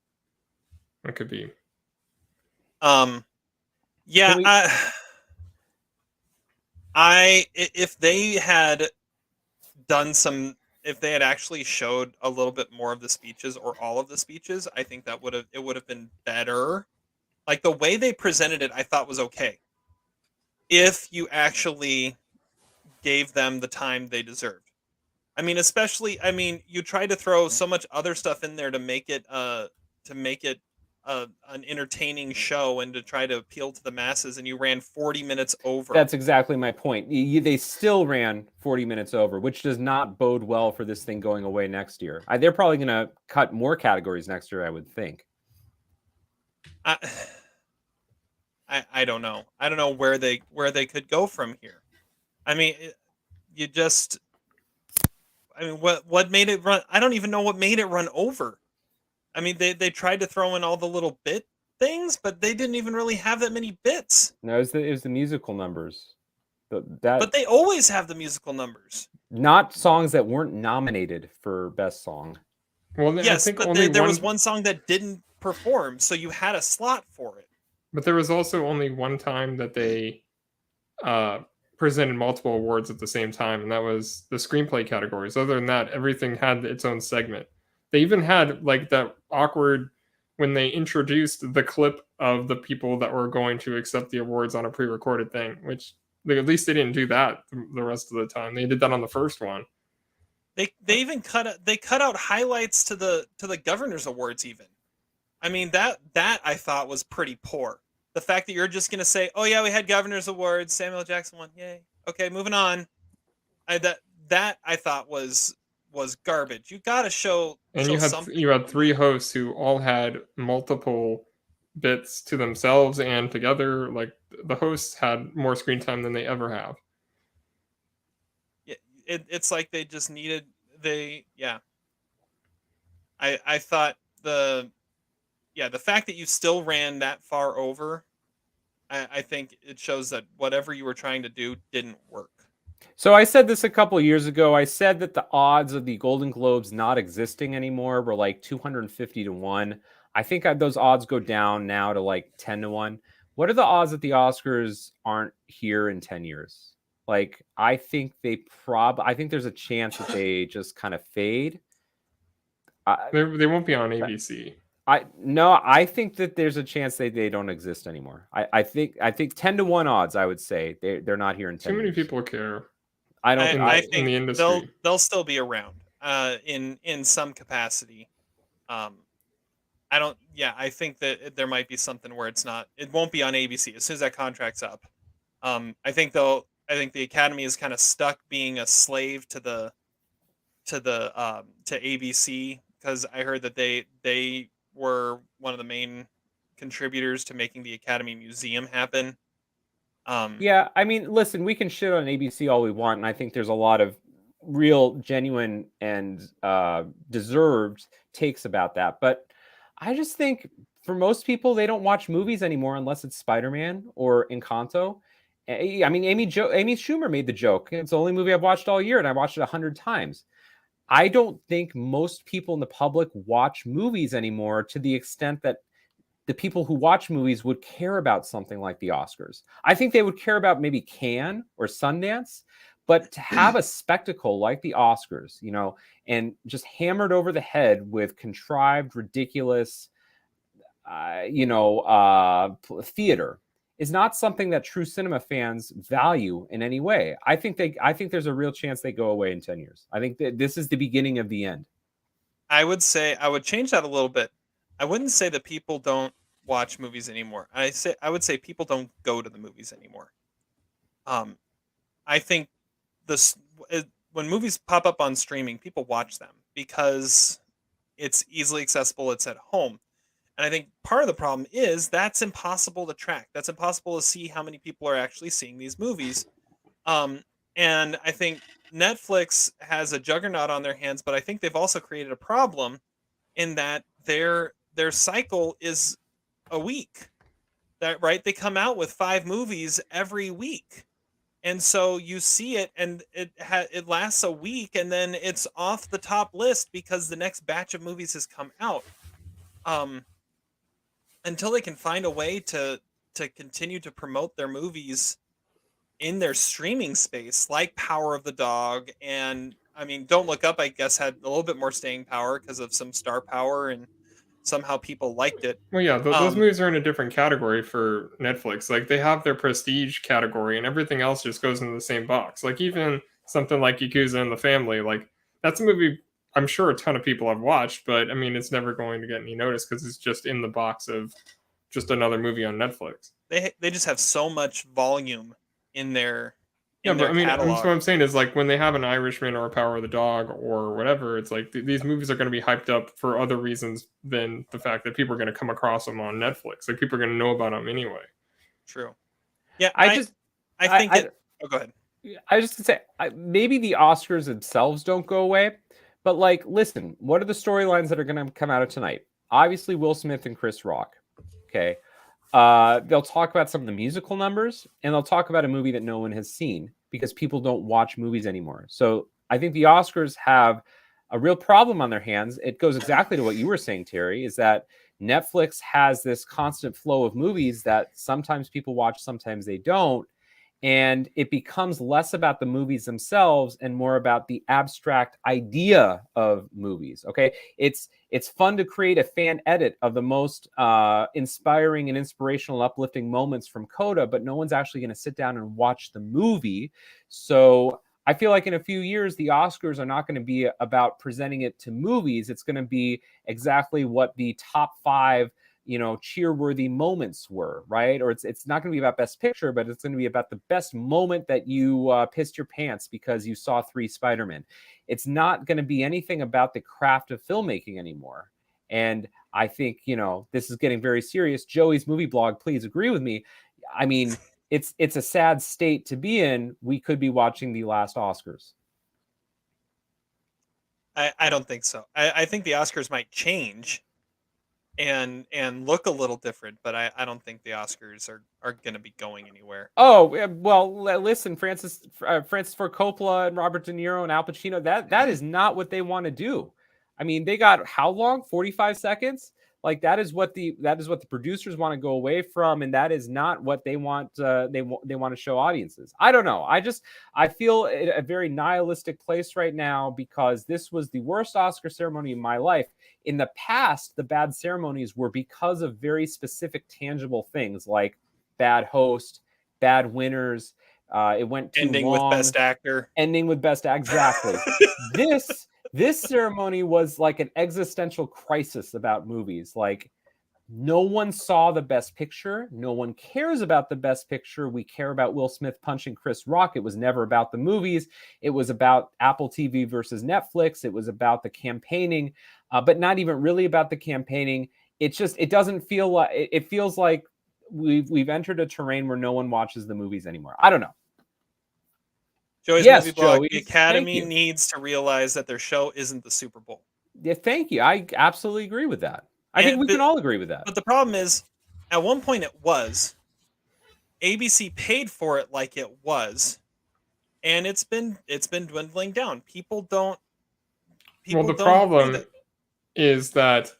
That could be. Yeah, if they had if they had actually showed a little bit more of the speeches or all of the speeches, I think it would have been better. Like the way they presented it, I thought was okay. If you actually gave them the time they deserved. I mean, you tried to throw so much other stuff in there to make it an entertaining show and to try to appeal to the masses, and you ran 40 minutes over. That's exactly my point. They still ran 40 minutes over, which does not bode well for this thing going away next year. They're probably going to cut more categories next year, I would think. I don't know. I don't know where they could go from here. I mean, what made it run? I don't even know what made it run over. I mean, they tried to throw in all the little bit things, but they didn't even really have that many bits. No, it was the musical numbers. But they always have the musical numbers. Not songs that weren't nominated for Best Song. Well, yes, I think there was one song that didn't perform, so you had a slot for it. But there was also only one time that they presented multiple awards at the same time, and that was the screenplay categories. Other than that, everything had its own segment. They even had that awkward when they introduced the clip of the people that were going to accept the awards on a pre-recorded thing, which at least they didn't do that the rest of the time. They did that on the first one. They even cut out highlights to the governor's awards even. I mean, that I thought was pretty poor. The fact that you're just going to say, "Oh yeah, we had governor's awards, Samuel Jackson won. Yay. Okay, moving on." That I thought was garbage. You got to show something. You had 3 hosts who all had multiple bits to themselves and together. Like the hosts had more screen time than they ever have. Yeah, it's like they just needed I thought the fact that you still ran that far over, I think it shows that whatever you were trying to do didn't work. So I said this a couple years ago. I said that the odds of the Golden Globes not existing anymore were like 250 to 1. I think those odds go down now to like 10 to 1. What are the odds that the Oscars aren't here in 10 years? Like, I think I think there's a chance that they just kind of fade. They won't be on ABC. I think that there's a chance they don't exist anymore. I think 10 to 1 odds, I would say they're not here in 10 Too many years. people care. I don't I in the think industry. they'll still be around in some capacity. I don't. Yeah, I think that there might be something where it won't be on ABC as soon as that contract's up. I think the Academy is kind of stuck being a slave to ABC, because I heard that they were one of the main contributors to making the Academy Museum happen. Yeah, I mean, listen, we can shit on ABC all we want, and I think there's a lot of real, genuine, and deserved takes about that. But I just think for most people, they don't watch movies anymore unless it's Spider-Man or Encanto. I mean, Amy Schumer made the joke. It's the only movie I've watched all year, and I watched it 100 times. I don't think most people in the public watch movies anymore to the extent that the people who watch movies would care about something like the Oscars. I think they would care about maybe Cannes or Sundance, but to have a spectacle like the Oscars, and just hammered over the head with contrived, ridiculous, theater is not something that true cinema fans value in any way. I think there's a real chance they go away in 10 years. I think that this is the beginning of the end. I would change that a little bit. I wouldn't say that people don't watch movies anymore. I would say people don't go to the movies anymore. I think when movies pop up on streaming, people watch them because it's easily accessible. It's at home. And I think part of the problem is that's impossible to track. That's impossible to see how many people are actually seeing these movies. And I think Netflix has a juggernaut on their hands, but I think they've also created a problem in that their cycle is a week. Right? They come out with 5 movies every week. And so you see it, and it lasts a week, and then it's off the top list because the next batch of movies has come out. Until they can find a way to continue to promote their movies in their streaming space, like Power of the Dog, and I mean, Don't Look Up, I guess, had a little bit more staying power because of some star power, and somehow people liked it. Well, yeah, those movies are in a different category for Netflix. Like, they have their prestige category, and everything else just goes into the same box. Like, even something like Yakuza and the Family, like, that's a movie I'm sure a ton of people have watched, but I mean, it's never going to get any notice because it's just in the box of just another movie on Netflix. They just have so much volume in their But I mean, catalog. what I'm saying is, like, when they have an Irishman or a Power of the Dog or whatever, it's like these movies are going to be hyped up for other reasons than the fact that people are going to come across them on Netflix. Like, people are going to know about them anyway. True. Yeah, I think oh, go ahead. I just say maybe the Oscars themselves don't go away, but like, listen, what are the storylines that are going to come out of tonight? Obviously, Will Smith and Chris Rock. Okay. They'll talk about some of the musical numbers, and they'll talk about a movie that no one has seen because people don't watch movies anymore. So I think the Oscars have a real problem on their hands. It goes exactly to what you were saying, Terry, is that Netflix has this constant flow of movies that sometimes people watch, sometimes they don't. And it becomes less about the movies themselves and more about the abstract idea of movies. Okay, it's fun to create a fan edit of the most inspiring and inspirational, uplifting moments from CODA, but no one's actually going to sit down and watch the movie. So I feel like in a few years, the Oscars are not going to be about presenting it to movies. It's going to be exactly what the top 5 cheer-worthy moments were, right? Or it's not going to be about Best Picture, but it's going to be about the best moment that you pissed your pants because you saw 3 Spiderman. It's not going to be anything about the craft of filmmaking anymore. And I think, this is getting very serious. Joey's movie blog, please agree with me. I mean, it's a sad state to be in. We could be watching the last Oscars. I don't think so. I think the Oscars might change. and look a little different, but I don't think the Oscars are going to be going anywhere. Oh well, listen, Francis Ford Coppola and Robert De Niro and Al Pacino. That is not what they want to do. I mean, they got how long? 45 seconds. Like that is what the producers want to go away from, and that is not what they want. They want to show audiences. I don't know. I feel a very nihilistic place right now because this was the worst Oscar ceremony in my life. In the past, the bad ceremonies were because of very specific, tangible things like bad host, bad winners. It went too Ending long. with best actor. Ending with best exactly. This ceremony was like an existential crisis about movies. Like no one saw the best picture. No one cares about the best picture. We care about Will Smith punching Chris Rock. It was never about the movies. It was about Apple TV versus Netflix. It was about the campaigning, but not even really about the campaigning. It doesn't feel like it feels like we've entered a terrain where no one watches the movies anymore. I don't know. Joey's Yes, movie blog. Joey, The Academy thank you. needs to realize that their show isn't the Super Bowl. Yeah, thank you. I absolutely agree with that. I think we can all agree with that. But the problem is, at one point it was. ABC paid for it like it was, and it's been dwindling down. People don't. Well, the problem is that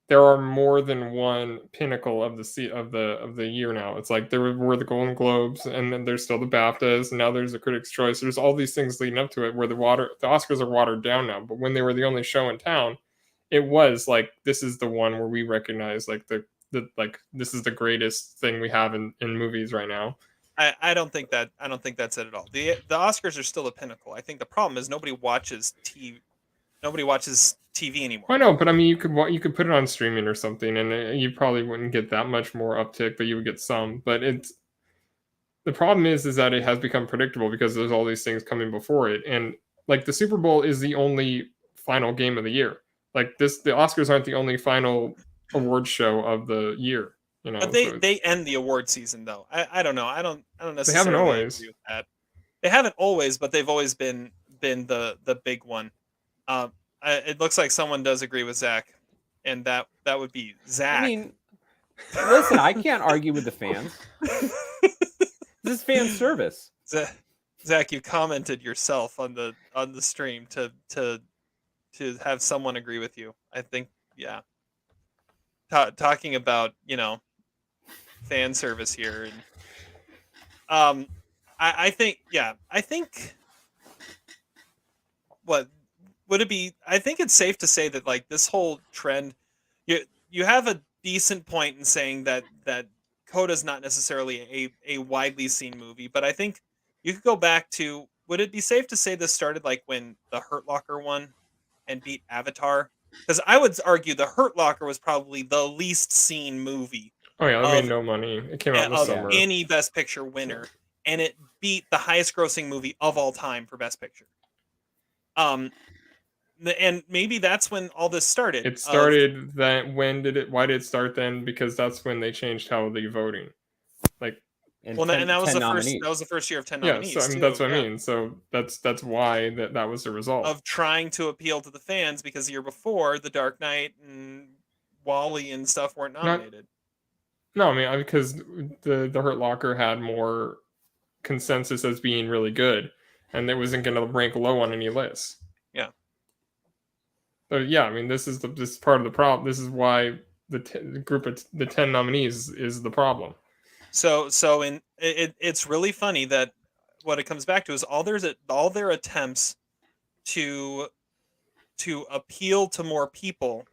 there are more than one pinnacle of the year now. It's like there were the Golden Globes, and then there's still the BAFTAs, and now there's the Critics' Choice. There's all these things leading up to it where the Oscars are watered down now. But when they were the only show in town, it was like this is the one where we recognize like the this is the greatest thing we have in movies right now. I don't think that's it at all. The Oscars are still a pinnacle. I think the problem is nobody watches TV. Nobody watches TV anymore. I know, but I mean, you could put it on streaming or something, and you probably wouldn't get that much more uptick, but you would get some. But the problem is that it has become predictable because there's all these things coming before it, and like the Super Bowl is the only final game of the year. Like the Oscars aren't the only final award show of the year. You know, but they end the award season though. I don't know. I don't necessarily they haven't always. agree with that. They haven't always, but they've always been the big one. It looks like someone does agree with Zach, and that would be Zach. I mean, listen, I can't argue with the fans. This is fan service. Zach, you commented yourself on the stream to have someone agree with you. I think, yeah. Talking about fan service here, and I think what would it be? I think it's safe to say that like this whole trend, you have a decent point in saying that CODA is not necessarily a widely seen movie, but I think you could go back to. Would it be safe to say this started like when the Hurt Locker won and beat Avatar? Because I would argue the Hurt Locker was probably the least seen movie. Oh yeah, it made no money. It came out in the summer. Any Best Picture winner, and it beat the highest grossing movie of all time for Best Picture. And maybe that's when all this started. It started why did it start then? Because that's when they changed how they voting. Like and that was the first year of 10 nominees. Yeah, so I mean that's what I mean. So that's why that was the result of trying to appeal to the fans, because the year before The Dark Knight and Wall-E and stuff weren't nominated. No, I mean because the Hurt Locker had more consensus as being really good, and it wasn't going to rank low on any list. Yeah. So yeah, I mean this is part of the problem. This is why the group of the 10 nominees is the problem. So it's really funny that what it comes back to is all their attempts to appeal to more people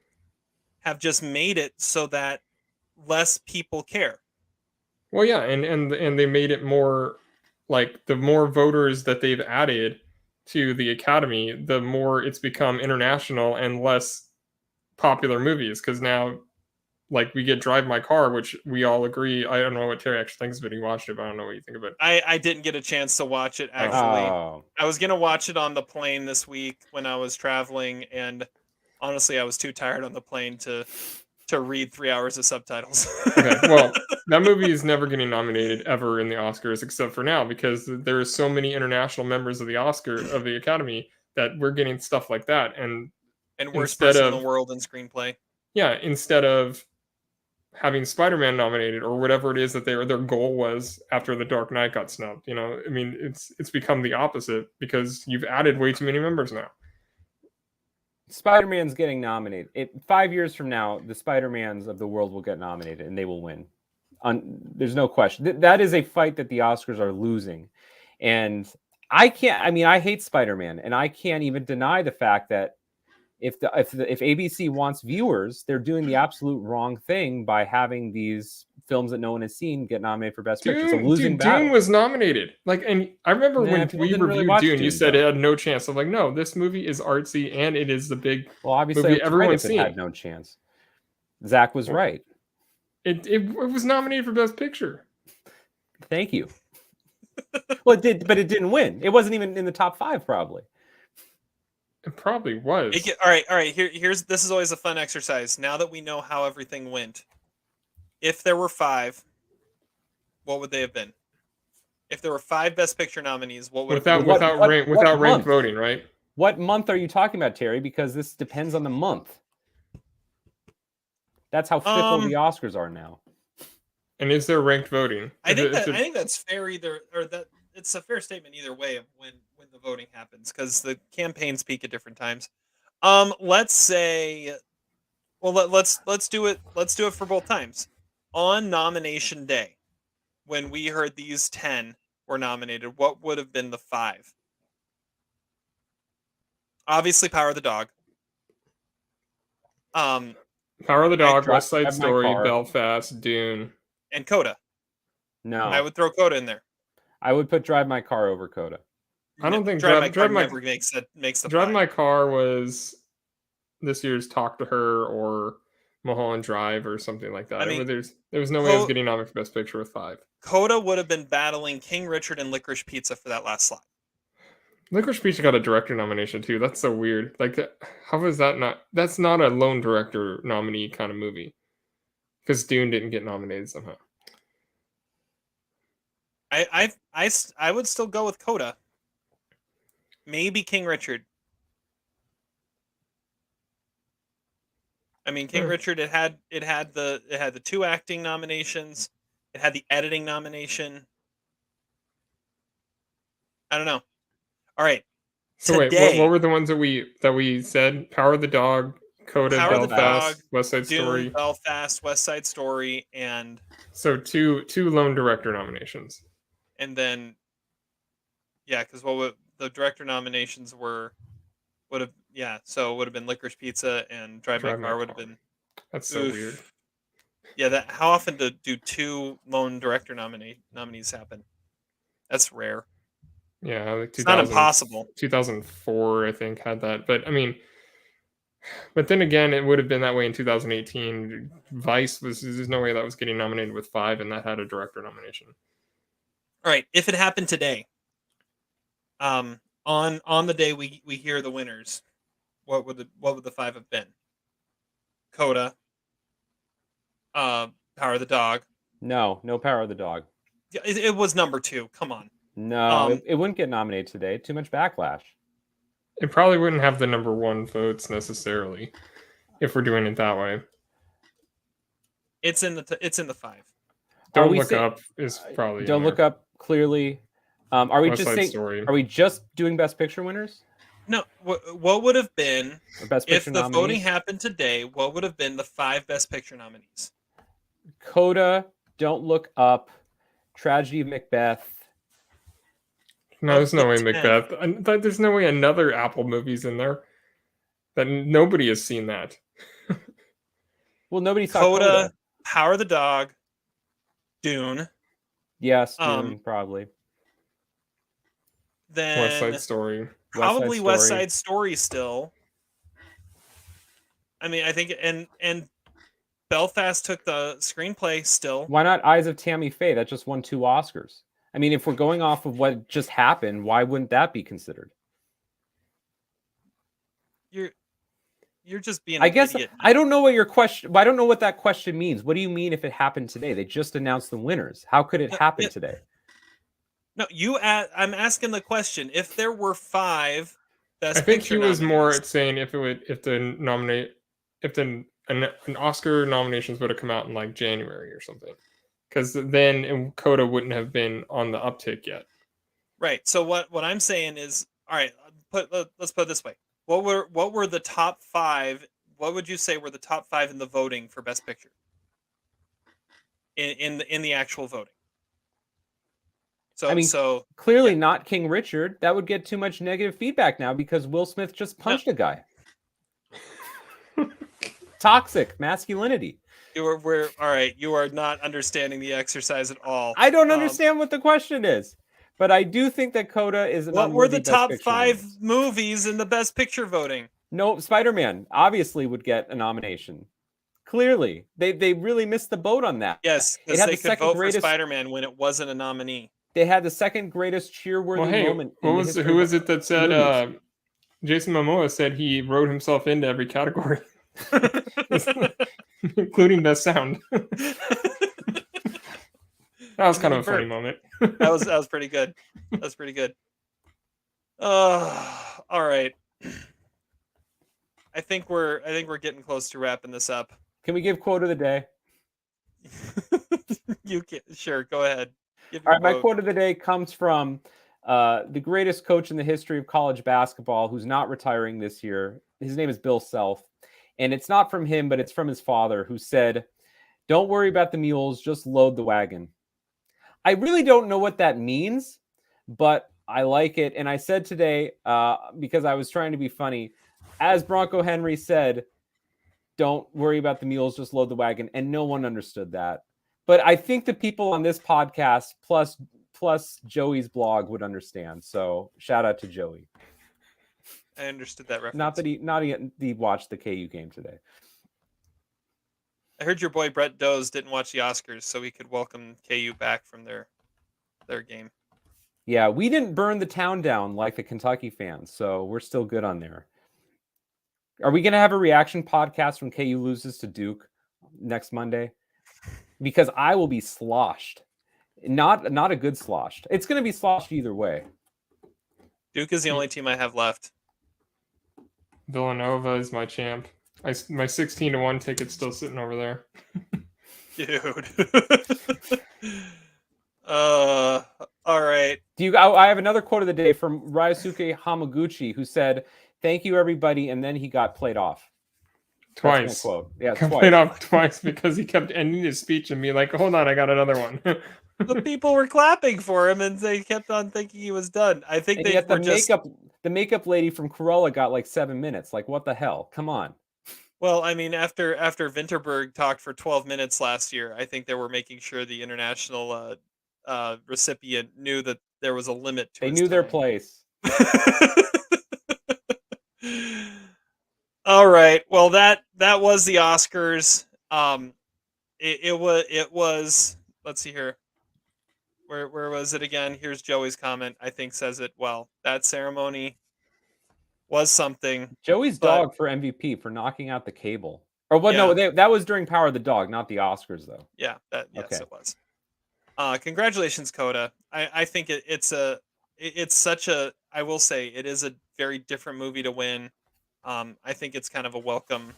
have just made it so that less people care. Well, yeah, and they made it more like the more voters that they've added to the Academy, the more it's become international and less popular movies. Because now, like, we get Drive My Car, which we all agree. I don't know what Terry actually thinks of it. He watched it, but I don't know what you think of it. I didn't get a chance to watch it, actually. Oh. I was going to watch it on the plane this week when I was traveling, and honestly, I was too tired on the plane to read 3 hours of subtitles. Okay, well, that movie is never getting nominated ever in the Oscars, except for now, because there are so many international members of the Academy that we're getting stuff like that, and worst person in the world in screenplay. yeah, instead of having Spider-Man nominated or whatever it is that their goal was after The Dark Knight got snubbed. You know, I mean, it's become the opposite because you've added way too many members now. Spider-Man's getting nominated. 5 years from now, the Spider-Mans of the world will get nominated and they will win. There's no question. That is a fight that the Oscars are losing. And I hate Spider-Man, and I can't even deny the fact that if ABC wants viewers, they're doing the absolute wrong thing by having these films that no one has seen get nominated for Best Picture. It's a losing battle. Dune was nominated. And I remember when we reviewed Dune, you said it had no chance. I'm like, no, this movie is artsy and it is the big obviously movie everyone's seen. It had no chance. Zach was right. It was nominated for Best Picture. Thank you. Well, it did, but it didn't win. It wasn't even in the top 5, probably. It probably was. All right. This is always a fun exercise. Now that we know how everything went, if there were 5, what would they have been? If there were 5 Best Picture nominees, what would without ranked voting, right? What month are you talking about, Terry? Because this depends on the month. That's how fickle the Oscars are now. And is there ranked voting? I think that's fair it's a fair statement either way of when the voting happens, because the campaigns peak at different times. Let's say, let's do it for both times. On nomination day, when we heard these 10 were nominated, what would have been the 5? Obviously, Power of the Dog. Power of the Dog, West Side Story, Belfast, Dune, and CODA. No, I would throw CODA in there. I would put Drive My Car over CODA. I don't think Drive My Car makes the Drive 5. My Car was this year's Talk to Her or Mulholland Drive or something like that. I mean, there was no way I was getting nominated for Best Picture with 5. CODA would have been battling King Richard and Licorice Pizza for that last slot. Licorice Pizza got a director nomination too. That's so weird. Like, how is that not? That's not a lone director nominee kind of movie. Because Dune didn't get nominated somehow. I would still go with CODA. Maybe King Richard. I mean, King Richard. It had the 2 acting nominations. It had the editing nomination. I don't know. All right. So wait, what were the ones that we said? Power of the Dog, CODA, Belfast, West Side Story, Dune, Belfast, West Side Story, and so two lone director nominations. And then, yeah, because the director nominations would have been Licorice Pizza and Drive My Car would have been. That's so weird. Yeah, how often do 2 lone director nominees happen? That's rare. Yeah, like it's not impossible. 2004, I think, had that. But I mean, but then again, it would have been that way in 2018. Vice there's no way that was getting nominated with 5, and that had a director nomination. All right, if it happened today, on the day we hear the winners, what would the 5 have been? CODA, Power of the Dog. No Power of the Dog. It was number 2. Come on. No, it wouldn't get nominated today. Too much backlash. It probably wouldn't have the number 1 votes necessarily, if we're doing it that way. It's in the 5. Don't Look Up is probably. Don't Look Up clearly. Are we West just Side saying? Story. Are we just doing Best Picture winners? No. What would have been if the voting happened today? What would have been the 5 Best Picture nominees? CODA, Don't Look Up, Tragedy of Macbeth. No, there's no way Macbeth. There's no way another Apple movie's in there. That nobody has seen that. Well, nobody saw CODA, Power of the Dog, Dune. Yes, Dune, probably. Then West Side Story. Probably West Side Story still. I mean, I think and Belfast took the screenplay still. Why not Eyes of Tammy Faye? That just won 2 Oscars. I mean, if we're going off of what just happened, why wouldn't that be considered? You're just being. I guess idiot. I don't know what your question. I don't know what that question means. What do you mean if it happened today? They just announced the winners. How could it happen today? No, I'm asking the question. If there were 5 Best I think Picture he was nominees, more saying if the an Oscar nominations would have come out in like January or something, because then CODA wouldn't have been on the uptick yet. Right. So what I'm saying is, all right, let's put it this way. What were the top 5? What would you say were the top 5 in the voting for Best Picture? In the actual voting. So I mean, so clearly yeah. not King Richard. That would get too much negative feedback now because Will Smith just punched a guy. Toxic masculinity. We're all right. You are not understanding the exercise at all. I don't understand what the question is, but I do think that CODA is an What were the Best top Picture 5 nominee. movies in the Best Picture voting? No, Spiderman obviously would get a nomination. Clearly, they really missed the boat on that. Yes, because they could vote for Spider-Man when it wasn't a nominee. They had the second greatest cheer-worthy moment. Who was it that said? Jason Momoa said he wrote himself into every category, including best sound. That was kind of a funny moment. that was pretty good. That's pretty good. All right. I think we're getting close to wrapping this up. Can we give quote of the day? You can, sure, go ahead. All right, my quote of the day comes from the greatest coach in the history of college basketball, who's not retiring this year. His name is Bill Self, and it's not from him, but it's from his father, who said, "Don't worry about the mules, just load the wagon." I really don't know what that means, but I like it. And I said today, because I was trying to be funny, as Bronco Henry said, "Don't worry about the mules, just load the wagon." And no one understood that. But I think the people on this podcast, plus Joey's blog, would understand. So shout out to Joey. I understood that reference. Not that he watched the KU game today. I heard your boy Brett Doze didn't watch the Oscars, so we could welcome KU back from their game. Yeah, we didn't burn the town down like the Kentucky fans, so we're still good on there. Are we going to have a reaction podcast when KU loses to Duke next Monday? Because I will be sloshed. Not a good sloshed. It's going to be sloshed either way. Duke is the only team I have left. Villanova is my champ. My 16-1 ticket's still sitting over there. Dude. All right. I have another quote of the day from Ryosuke Hamaguchi, who said, "Thank you, everybody," and then he got played off. Twice. Quote. Yeah, played off twice because he kept ending his speech and be like, "Hold on, I got another one." The people were clapping for him, and they kept on thinking he was done. I think they were the makeup lady from Corolla got like 7 minutes. Like, what the hell? Come on. Well, I mean, after Vinterberg talked for 12 minutes last year, I think they were making sure the international recipient knew that there was a limit to. They knew their place. All right. Well, that was the Oscars. It was. Let's see here. Where was it again? Here's Joey's comment. I think says it well. That ceremony was something. Joey's dog for MVP for knocking out the cable. Or what? Yeah. No, that was during Power of the Dog, not the Oscars, though. Yeah. Yes, okay. It was. Congratulations, CODA. I think it's such a. I will say it is a very different movie to win. I think it's kind of a welcome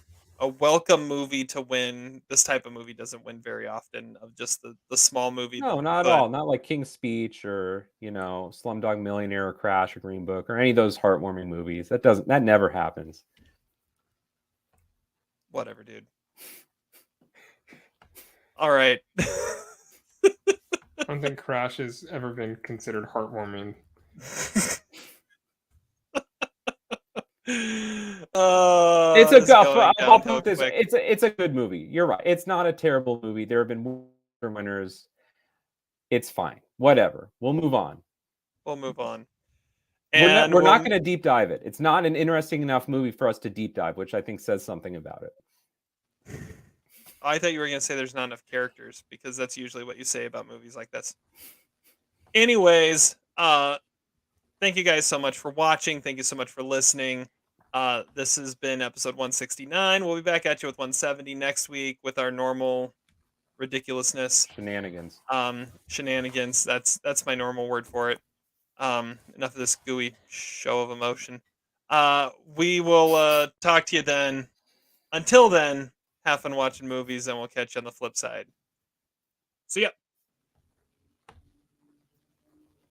movie to win. This type of movie doesn't win very often, of just the small movie. No, not at all. Not like King's Speech or, Slumdog Millionaire or Crash or Green Book or any of those heartwarming movies. That never happens. Whatever, dude. All right. I don't think Crash has ever been considered heartwarming. It's a I'll put this. It's a good movie. You're right. It's not a terrible movie. There have been winners. It's fine. Whatever. We'll move on. And we're not going to deep dive it. It's not an interesting enough movie for us to deep dive, which I think says something about it. I thought you were going to say there's not enough characters, because that's usually what you say about movies like this. Anyways, thank you guys so much for watching. Thank you so much for listening. This has been episode 169. We'll be back at you with 170 next week with our normal ridiculousness. Shenanigans. Shenanigans. That's my normal word for it. Enough of this gooey show of emotion. We will talk to you then. Until then, Have fun watching movies, and we'll catch you on the flip side. See ya.